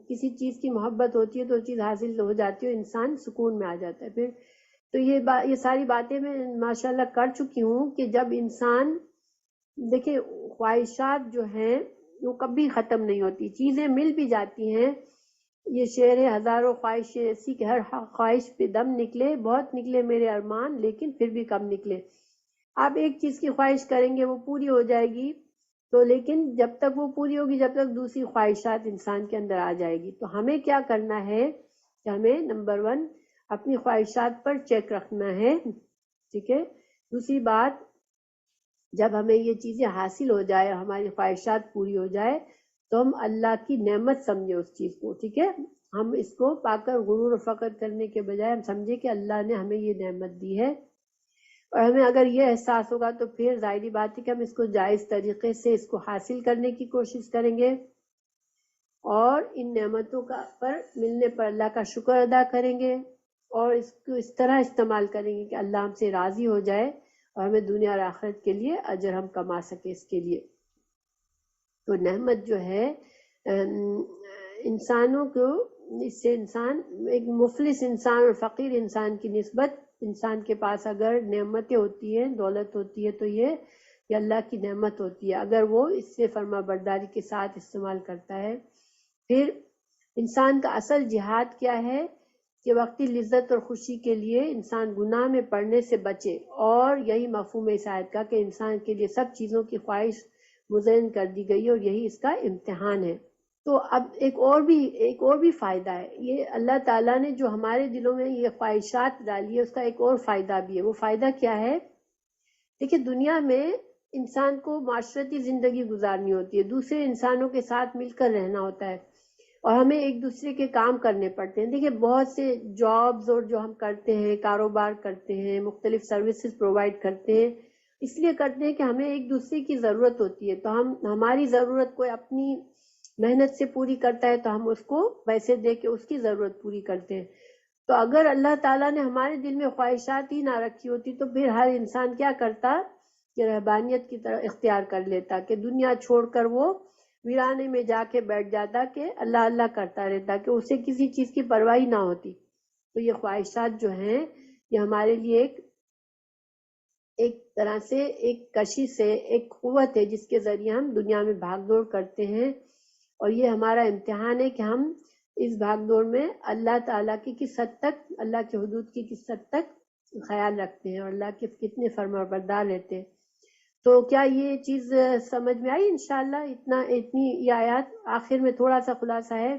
کسی چیز کی محبت ہوتی ہے تو چیز حاصل ہو جاتی ہے، انسان سکون میں آ جاتا ہے. پھر تو یہ ساری باتیں میں ماشاءاللہ کر چکی ہوں کہ جب انسان دیکھیں خواہشات جو ہیں وہ کبھی ختم نہیں ہوتی، چیزیں مل بھی جاتی ہیں. یہ شعر ہے، ہزاروں خواہشیں ایسی کہ ہر خواہش پہ دم نکلے، بہت نکلے میرے ارمان لیکن پھر بھی کم نکلے. آپ ایک چیز کی خواہش کریں گے وہ پوری ہو جائے گی، تو لیکن جب تک وہ پوری ہوگی جب تک دوسری خواہشات انسان کے اندر آ جائے گی. تو ہمیں کیا کرنا ہے کہ ہمیں نمبر 1 اپنی خواہشات پر چیک رکھنا ہے. ٹھیک ہے، دوسری بات جب ہمیں یہ چیزیں حاصل ہو جائے، ہماری خواہشات پوری ہو جائے، تو ہم اللہ کی نعمت سمجھے اس چیز کو، ٹھیک ہے؟ ہم اس کو پا کر غرور و فخر کرنے کے بجائے ہم سمجھے کہ اللہ نے ہمیں یہ نعمت دی ہے، اور ہمیں اگر یہ احساس ہوگا تو پھر ظاہری بات ہے کہ ہم اس کو جائز طریقے سے اس کو حاصل کرنے کی کوشش کریں گے، اور ان نعمتوں کا پر ملنے پر اللہ کا شکر ادا کریں گے، اور اس کو اس طرح استعمال کریں گے کہ اللہ ہم سے راضی ہو جائے اور ہمیں دنیا اور آخرت کے لیے اجر ہم کما سکے اس کے لیے۔ تو نعمت جو ہے انسانوں کو، اس سے انسان ایک مفلس انسان اور فقیر انسان کی نسبت، انسان کے پاس اگر نعمتیں ہوتی ہیں، دولت ہوتی ہے، تو یہ اللہ کی نعمت ہوتی ہے اگر وہ اس سے فرما برداری کے ساتھ استعمال کرتا ہے۔ پھر انسان کا اصل جہاد کیا ہے کہ وقتی لذت اور خوشی کے لیے انسان گناہ میں پڑنے سے بچے، اور یہی مفہوم ہے اس آیت کا کہ انسان کے لیے سب چیزوں کی خواہش مزین کر دی گئی ہے، اور یہی اس کا امتحان ہے۔ تو اب ایک اور بھی فائدہ ہے، یہ اللہ تعالیٰ نے جو ہمارے دلوں میں یہ خواہشات ڈالی ہے اس کا ایک اور فائدہ بھی ہے۔ وہ فائدہ کیا ہے؟ دیکھیں، دنیا میں انسان کو معاشرتی زندگی گزارنی ہوتی ہے، دوسرے انسانوں کے ساتھ مل کر رہنا ہوتا ہے، اور ہمیں ایک دوسرے کے کام کرنے پڑتے ہیں۔ دیکھیں، بہت سے جابز اور جو ہم کرتے ہیں، کاروبار کرتے ہیں، مختلف سروسز پرووائڈ کرتے ہیں، اس لیے کرتے ہیں کہ ہمیں ایک دوسرے کی ضرورت ہوتی ہے، تو ہماری ضرورت کوئی اپنی محنت سے پوری کرتا ہے تو ہم اس کو پیسے دے کے اس کی ضرورت پوری کرتے ہیں۔ تو اگر اللہ تعالیٰ نے ہمارے دل میں خواہشات ہی نہ رکھی ہوتی تو پھر ہر انسان کیا کرتا کہ رہبانیت کی طرح اختیار کر لیتا، کہ دنیا چھوڑ کر وہ ویرانے میں جا کے بیٹھ جاتا، کہ اللہ اللہ کرتا رہتا، کہ اسے کسی چیز کی پرواہ نہ ہوتی۔ تو یہ خواہشات جو ہیں یہ ہمارے لیے ایک طرح سے ایک کشش ہے، ایک قوت ہے جس کے ذریعے ہم دنیا میں بھاگ دوڑ کرتے ہیں، اور یہ ہمارا امتحان ہے کہ ہم اس بھاگ دوڑ میں اللہ تعالیٰ کی کس حد تک، اللہ کے حدود کی کس حد تک خیال رکھتے ہیں، اور اللہ کے کتنے فرما بردار رہتے ہیں۔ تو کیا یہ چیز سمجھ میں آئی؟ انشاءاللہ اتنی یہ آیات آخر میں تھوڑا سا خلاصہ ہے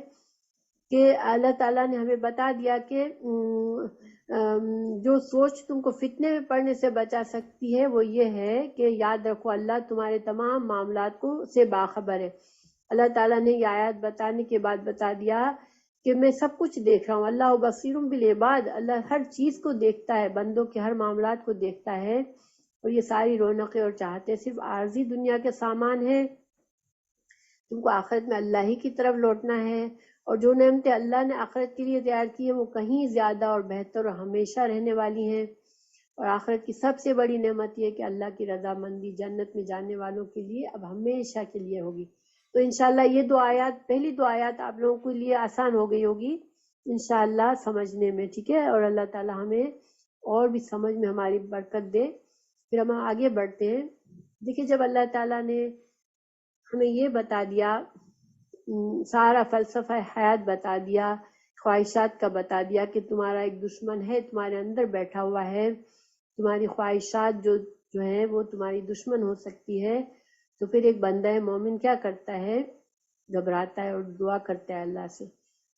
کہ اللہ تعالیٰ نے ہمیں بتا دیا کہ جو سوچ تم کو فتنے میں پڑنے سے بچا سکتی ہے وہ یہ ہے کہ یاد رکھو اللہ تمہارے تمام معاملات کو سے باخبر ہے۔ اللہ تعالیٰ نے یہ آیات بتانے کے بعد بتا دیا کہ میں سب کچھ دیکھ رہا ہوں، اللہ بصیر بالعباد، اللہ ہر چیز کو دیکھتا ہے، بندوں کے ہر معاملات کو دیکھتا ہے، اور یہ ساری رونقیں اور چاہتے صرف عارضی دنیا کے سامان ہیں، تم کو آخرت میں اللہ ہی کی طرف لوٹنا ہے، اور جو نعمتیں اللہ نے آخرت کے لیے تیار کی ہیں وہ کہیں زیادہ اور بہتر اور ہمیشہ رہنے والی ہیں، اور آخرت کی سب سے بڑی نعمت یہ کہ اللہ کی رضامندی جنت میں جانے والوں کے لیے اب ہمیشہ کے لیے ہوگی۔ تو انشاءاللہ یہ پہلی دو آیات آپ لوگوں کے لیے آسان ہو گئی ہوگی انشاءاللہ سمجھنے میں، ٹھیک ہے؟ اور اللہ تعالی ہمیں اور بھی سمجھ میں ہماری برکت دے۔ پھر ہم آگے بڑھتے ہیں۔ دیکھیں، جب اللہ تعالیٰ نے ہمیں یہ بتا دیا، سارا فلسفہ حیات بتا دیا، خواہشات کا بتا دیا کہ تمہارا ایک دشمن ہے تمہارے اندر بیٹھا ہوا ہے، تمہاری خواہشات جو ہیں وہ تمہاری دشمن ہو سکتی ہے، تو پھر ایک بندہ مومن کیا کرتا ہے؟ گھبراتا ہے اور دعا کرتا ہے اللہ سے۔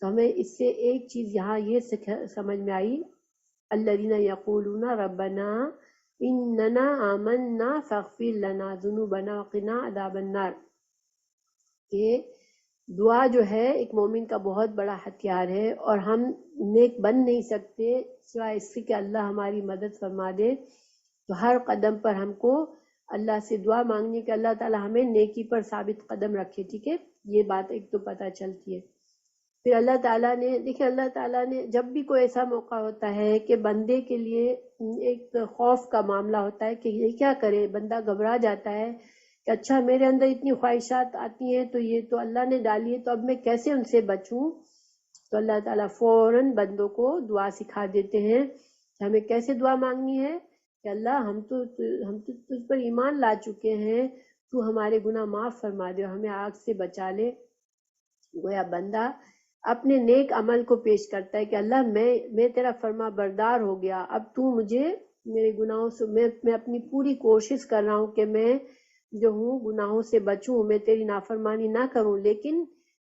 تو ہمیں اس سے ایک چیز یہاں یہ سمجھ میں آئی، الذین یقولون ربنا اننا آمنا فاغفر لنا ذنوبنا وقنا عذاب النار، کہ دعا جو ہے ایک مومن کا بہت بڑا ہتھیار ہے، اور ہم نیک بن نہیں سکتے سوائے اس سے کہ اللہ ہماری مدد فرما دے۔ تو ہر قدم پر ہم کو اللہ سے دعا مانگنے کہ اللہ تعالی ہمیں نیکی پر ثابت قدم رکھے، ٹھیک ہے؟ یہ بات ایک تو پتہ چلتی ہے۔ پھر اللہ تعالیٰ نے دیکھیں، اللہ تعالیٰ نے جب بھی کوئی ایسا موقع ہوتا ہے کہ بندے کے لیے ایک خوف کا معاملہ ہوتا ہے کہ یہ کیا کرے، بندہ گھبرا جاتا ہے کہ اچھا میرے اندر اتنی خواہشات آتی ہیں تو یہ تو اللہ نے ڈالی ہے، تو اب میں کیسے ان سے بچوں؟ تو اللہ تعالیٰ فوراً بندوں کو دعا سکھا دیتے ہیں کہ ہمیں کیسے دعا مانگنی ہے، کہ اللہ ہم تو تجھ پر ایمان لا چکے ہیں، تو ہمارے گناہ معاف فرما دے اور ہمیں آگ سے بچا لے۔ گویا بندہ اپنے نیک عمل کو پیش کرتا ہے کہ اللہ میں تیرا فرما بردار ہو گیا، اب تو مجھے میرے گناہوں سے میں اپنی پوری کوشش کر رہا ہوں کہ میں جو ہوں گناہوں سے بچوں، میں تیری نافرمانی نہ کروں، لیکن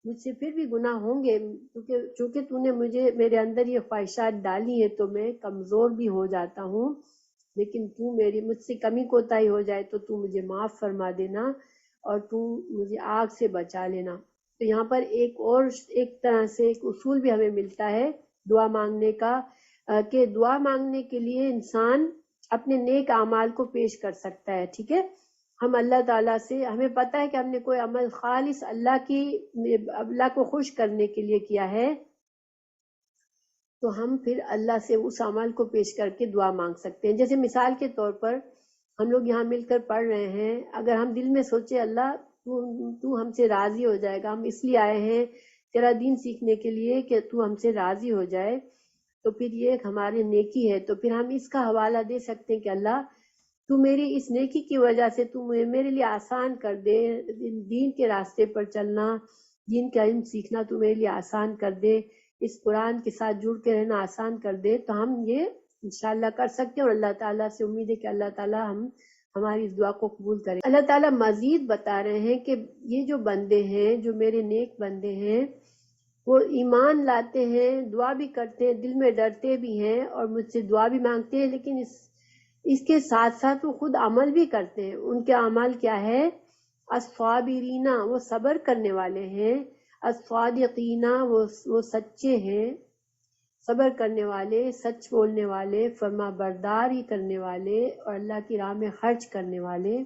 مجھ سے پھر بھی گناہ ہوں گے، چونکہ تو نے میرے اندر یہ خواہشات ڈالی ہیں تو میں کمزور بھی ہو جاتا ہوں، لیکن تو میری مجھ سے کمی کوتاہی ہو جائے تو تو مجھے معاف فرما دینا اور تو مجھے آگ سے بچا لینا۔ تو یہاں پر ایک طرح سے ایک اصول بھی ہمیں ملتا ہے دعا مانگنے کا، کہ دعا مانگنے کے لیے انسان اپنے نیک اعمال کو پیش کر سکتا ہے، ٹھیک ہے۔ ہم اللہ تعالیٰ سے، ہمیں پتہ ہے کہ ہم نے کوئی عمل خالص اللہ کو خوش کرنے کے لیے کیا ہے، تو ہم پھر اللہ سے اس عمل کو پیش کر کے دعا مانگ سکتے ہیں۔ جیسے مثال کے طور پر ہم لوگ یہاں مل کر پڑھ رہے ہیں، اگر ہم دل میں سوچے اللہ تو ہم سے راضی ہو جائے گا، ہم اس لیے آئے ہیں تیرا دین سیکھنے کے لیے کہ تو ہم سے راضی ہو جائے، تو پھر یہ ایک ہماری نیکی ہے۔ تو پھر ہم اس کا حوالہ دے سکتے ہیں کہ اللہ تو میری اس نیکی کی وجہ سے تو میرے لیے آسان کر دے، دین کے راستے پر چلنا، دین کا علم سیکھنا تو میرے لیے آسان کر دے، اس قرآن کے ساتھ جڑ کے رہنا آسان کر دے۔ تو ہم یہ انشاءاللہ کر سکتے ہیں، اور اللہ تعالیٰ سے امید ہے کہ اللہ تعالیٰ ہماری اس دعا کو قبول کرے۔ اللہ تعالیٰ مزید بتا رہے ہیں کہ یہ جو بندے ہیں، جو میرے نیک بندے ہیں، وہ ایمان لاتے ہیں، دعا بھی کرتے ہیں، دل میں ڈرتے بھی ہیں اور مجھ سے دعا بھی مانگتے ہیں، لیکن اس کے ساتھ ساتھ وہ خود عمل بھی کرتے ہیں۔ ان کے اعمال کیا ہے؟ الصابرین، وہ صبر کرنے والے ہیں، الصادقین، وہ سچے ہیں، صبر کرنے والے، سچ بولنے والے، فرما برداری کرنے والے اور اللہ کی راہ میں خرچ کرنے والے۔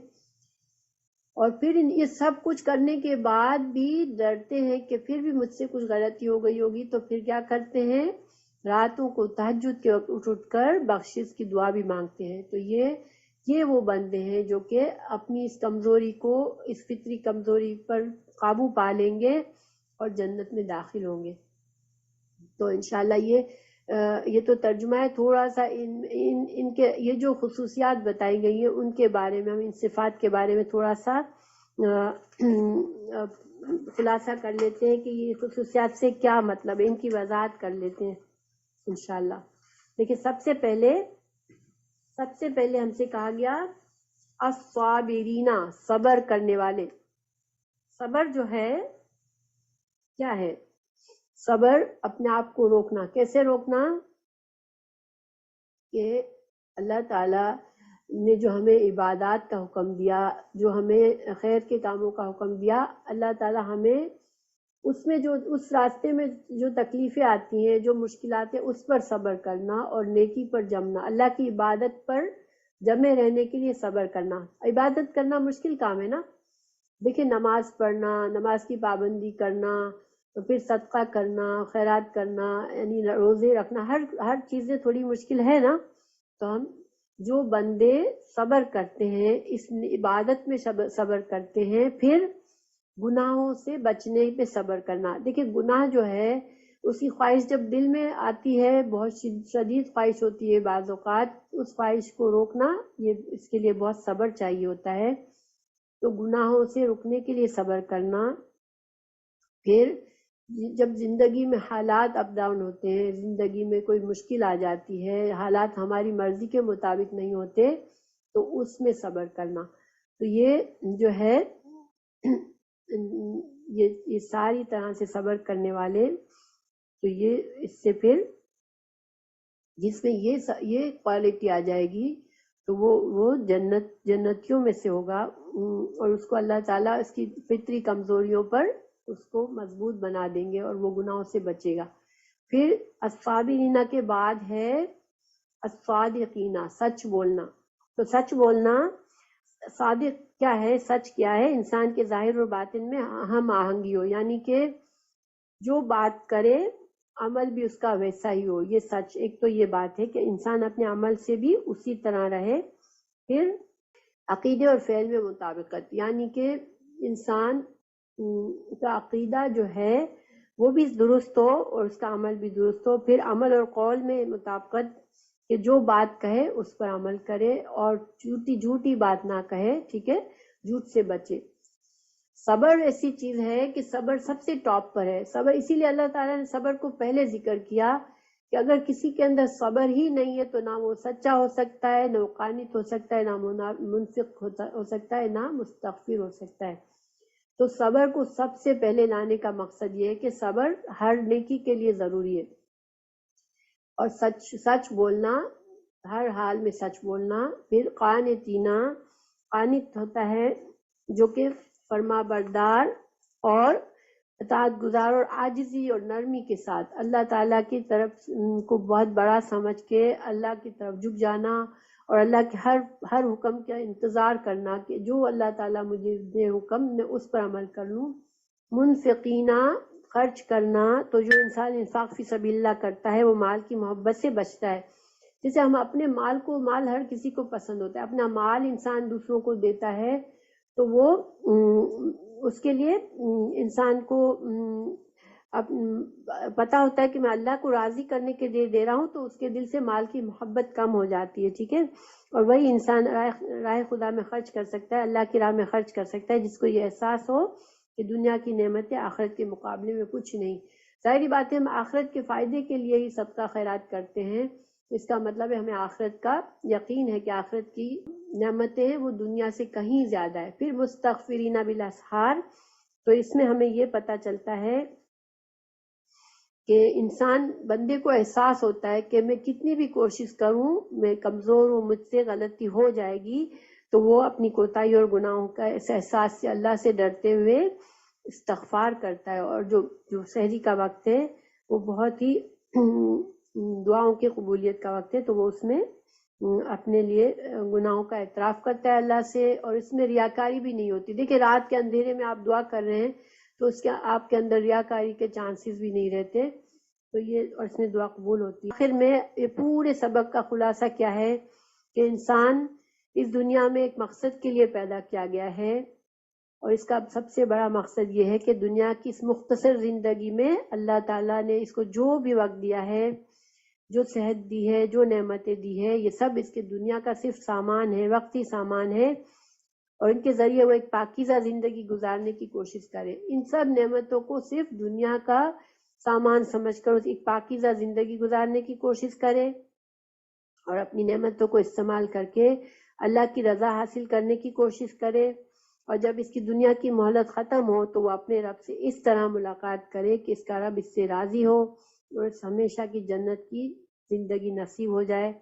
اور پھر یہ سب کچھ کرنے کے بعد بھی ڈرتے ہیں کہ پھر بھی مجھ سے کچھ غلطی ہو گئی ہوگی، تو پھر کیا کرتے ہیں؟ راتوں کو تہجد کے وقت اٹھ کر بخشش کی دعا بھی مانگتے ہیں۔ تو یہ وہ بندے ہیں جو کہ اپنی اس کمزوری کو، اس فطری کمزوری پر قابو پا لیں گے اور جنت میں داخل ہوں گے۔ تو انشاءاللہ یہ تو ترجمہ ہے، تھوڑا سا ان کے یہ جو خصوصیات بتائی گئی ہیں ان کے بارے میں، ہم ان صفات کے بارے میں تھوڑا سا خلاصہ کر لیتے ہیں کہ یہ خصوصیات سے کیا مطلب ہے، ان کی وضاحت کر لیتے ہیں انشاءاللہ۔ دیکھیں، سب سے پہلے ہم سے کہا گیا الصابرین، صبر کرنے والے۔ صبر جو ہے کیا ہے؟ صبر اپنے آپ کو روکنا۔ کیسے روکنا؟ کہ اللہ تعالیٰ نے جو ہمیں عبادات کا حکم دیا، جو ہمیں خیر کے کاموں کا حکم دیا، اللہ تعالیٰ ہمیں اس میں جو اس راستے میں جو تکلیفیں آتی ہیں، جو مشکلات ہیں، اس پر صبر کرنا اور نیکی پر جمنا، اللہ کی عبادت پر جمے رہنے کے لیے صبر کرنا۔ عبادت کرنا مشکل کام ہے نا، دیکھیں نماز پڑھنا، نماز کی پابندی کرنا، تو پھر صدقہ کرنا، خیرات کرنا، یعنی روزے رکھنا، ہر چیزیں تھوڑی مشکل ہے نا۔ تو ہم جو بندے صبر کرتے ہیں، اس عبادت میں صبر کرتے ہیں، پھر گناہوں سے بچنے پہ صبر کرنا۔ دیکھیں گناہ جو ہے، اس کی خواہش جب دل میں آتی ہے، بہت شدید خواہش ہوتی ہے بعض اوقات، اس خواہش کو روکنا، اس کے لیے بہت صبر چاہیے ہوتا ہے۔ تو گناہوں سے رکنے کے لیے صبر کرنا۔ پھر جب زندگی میں حالات اپ ڈاؤن ہوتے ہیں، زندگی میں کوئی مشکل آ جاتی ہے، حالات ہماری مرضی کے مطابق نہیں ہوتے، تو اس میں صبر کرنا۔ تو یہ جو ہے یہ ساری طرح سے صبر کرنے والے، تو یہ اس سے پھر جس میں یہ کوالٹی آ جائے گی تو وہ جنتیوں میں سے ہوگا، اور اس کو اللہ تعالیٰ اس کی فطری کمزوریوں پر اس کو مضبوط بنا دیں گے اور وہ گناہوں سے بچے گا۔ پھر الصابرین کے بعد ہے الصادقین، سچ بولنا۔ تو سچ بولنا، صادق کیا ہے، سچ کیا ہے؟ انسان کے ظاہر اور باطن میں ہم آہنگی ہو، یعنی کہ جو بات کرے عمل بھی اس کا ویسا ہی ہو، یہ سچ۔ ایک تو یہ بات ہے کہ انسان اپنے عمل سے بھی اسی طرح رہے۔ پھر عقیدے اور فعل میں مطابقت، یعنی کہ انسان کا عقیدہ جو ہے وہ بھی درست ہو اور اس کا عمل بھی درست ہو۔ پھر عمل اور قول میں مطابقت، کہ جو بات کہے اس پر عمل کرے اور جھوٹی بات نہ کہے، ٹھیک ہے، جھوٹ سے بچے۔ صبر ایسی چیز ہے کہ صبر سب سے ٹاپ پر ہے۔ صبر، اسی لیے اللہ تعالیٰ نے صبر کو پہلے ذکر کیا کہ اگر کسی کے اندر صبر ہی نہیں ہے تو نہ وہ سچا ہو سکتا ہے، نہ وہ قانت ہو سکتا ہے، نہ منفق ہو سکتا ہے، نہ مستغفر ہو سکتا ہے۔ تو صبر کو سب سے پہلے لانے کا مقصد یہ ہے کہ صبر ہر نیکی کے لیے ضروری ہے، اور سچ بولنا ہر حال میں سچ بولنا. پھر قانتینا، قانت ہوتا ہے جو کہ فرما بردار اور اطاعت گزار اور عاجزی اور نرمی کے ساتھ اللہ تعالیٰ کی طرف کو بہت بڑا سمجھ کے اللہ کی طرف جھک جانا اور اللہ کے ہر حکم کا انتظار کرنا کہ جو اللہ تعالیٰ مجھے دے حکم میں اس پر عمل کر لوں. منفقینہ، خرچ کرنا. تو جو انسان انفاق فی سبیل اللہ کرتا ہے وہ مال کی محبت سے بچتا ہے. جیسے ہم اپنے مال ہر کسی کو پسند ہوتا ہے، اپنا مال انسان دوسروں کو دیتا ہے تو وہ اس کے لیے انسان کو پتہ ہوتا ہے کہ میں اللہ کو راضی کرنے کے لیے دے رہا ہوں، تو اس کے دل سے مال کی محبت کم ہو جاتی ہے. ٹھیک ہے. اور وہی انسان راہ خدا میں خرچ کر سکتا ہے، اللہ کی راہ میں خرچ کر سکتا ہے جس کو یہ احساس ہو کہ دنیا کی نعمتیں آخرت کے مقابلے میں کچھ نہیں. ظاہری بات ہے ہم آخرت کے فائدے کے لیے ہی صدقہ خیرات کرتے ہیں، اس کا مطلب ہے ہمیں آخرت کا یقین ہے کہ آخرت کی نعمتیں ہیں وہ دنیا سے کہیں زیادہ ہے. پھر مستغفرین بالاسحار. تو اس میں ہمیں یہ پتہ چلتا ہے کہ انسان بندے کو احساس ہوتا ہے کہ میں کتنی بھی کوشش کروں میں کمزور ہوں، مجھ سے غلطی ہو جائے گی، تو وہ اپنی کوتاہی اور گناہوں کا اس احساس سے اللہ سے ڈرتے ہوئے استغفار کرتا ہے. اور جو سحری کا وقت ہے وہ بہت ہی دعاؤں کی قبولیت کا وقت ہے، تو وہ اس میں اپنے لیے گناہوں کا اعتراف کرتا ہے اللہ سے، اور اس میں ریاکاری بھی نہیں ہوتی. دیکھیں رات کے اندھیرے میں آپ دعا کر رہے ہیں تو اس کے آپ کے اندر ریاکاری کے چانسز بھی نہیں رہتے، تو یہ اور اس میں دعا قبول ہوتی ہے. آخر میں یہ پورے سبق کا خلاصہ کیا ہے کہ انسان اس دنیا میں ایک مقصد کے لیے پیدا کیا گیا ہے، اور اس کا سب سے بڑا مقصد یہ ہے کہ دنیا کی اس مختصر زندگی میں اللہ تعالیٰ نے اس کو جو بھی وقت دیا ہے، جو صحت دی ہے، جو نعمتیں دی ہے، یہ سب اس کے دنیا کا صرف سامان ہے، وقتی سامان ہے، اور ان کے ذریعے وہ ایک پاکیزہ زندگی گزارنے کی کوشش کرے. ان سب نعمتوں کو صرف دنیا کا سامان سمجھ کر ایک پاکیزہ زندگی گزارنے کی کوشش کرے اور اپنی نعمتوں کو استعمال کر کے اللہ کی رضا حاصل کرنے کی کوشش کرے. اور جب اس کی دنیا کی مہلت ختم ہو تو وہ اپنے رب سے اس طرح ملاقات کرے کہ اس کا رب اس سے راضی ہو اور اس ہمیشہ کی جنت کی زندگی نصیب ہو جائے.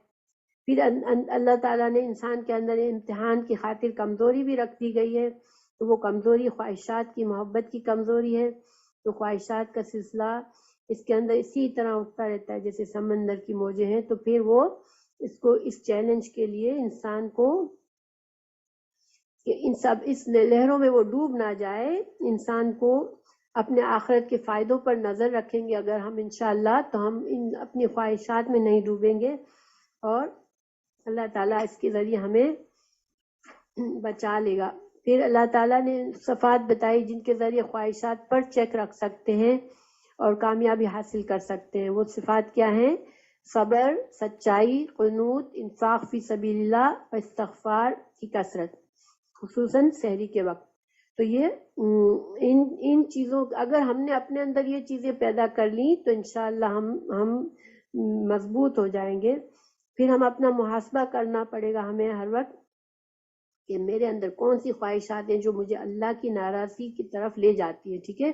پھر اللہ تعالیٰ نے انسان کے اندر امتحان کی خاطر کمزوری بھی رکھ دی گئی ہے، تو وہ کمزوری خواہشات کی محبت کی کمزوری ہے. تو خواہشات کا سلسلہ اس کے اندر اسی طرح اٹھتا رہتا ہے جیسے سمندر کی موجیں ہیں. تو پھر وہ اس کو اس چیلنج کے لیے انسان کو کہ اس لہروں میں وہ ڈوب نہ جائے، انسان کو اپنے آخرت کے فائدوں پر نظر رکھیں گے اگر ہم انشاءاللہ، تو ہم اپنی خواہشات میں نہیں ڈوبیں گے اور اللہ تعالیٰ اس کے ذریعے ہمیں بچا لے گا. پھر اللہ تعالیٰ نے صفات بتائی جن کے ذریعے خواہشات پر چیک رکھ سکتے ہیں اور کامیابی حاصل کر سکتے ہیں. وہ صفات کیا ہیں؟ صبر، سچائی، قنوت، انفاق فی سبیل اللہ اور استغفار کی کثرت، خصوصاً سحری کے وقت. تو یہ ان چیزوں اگر ہم نے اپنے اندر یہ چیزیں پیدا کر لیں تو انشاءاللہ ہم مضبوط ہو جائیں گے. پھر ہم اپنا محاسبہ کرنا پڑے گا ہمیں ہر وقت کہ میرے اندر کون سی خواہشات ہیں جو مجھے اللہ کی ناراضگی کی طرف لے جاتی ہے. ٹھیک ہے.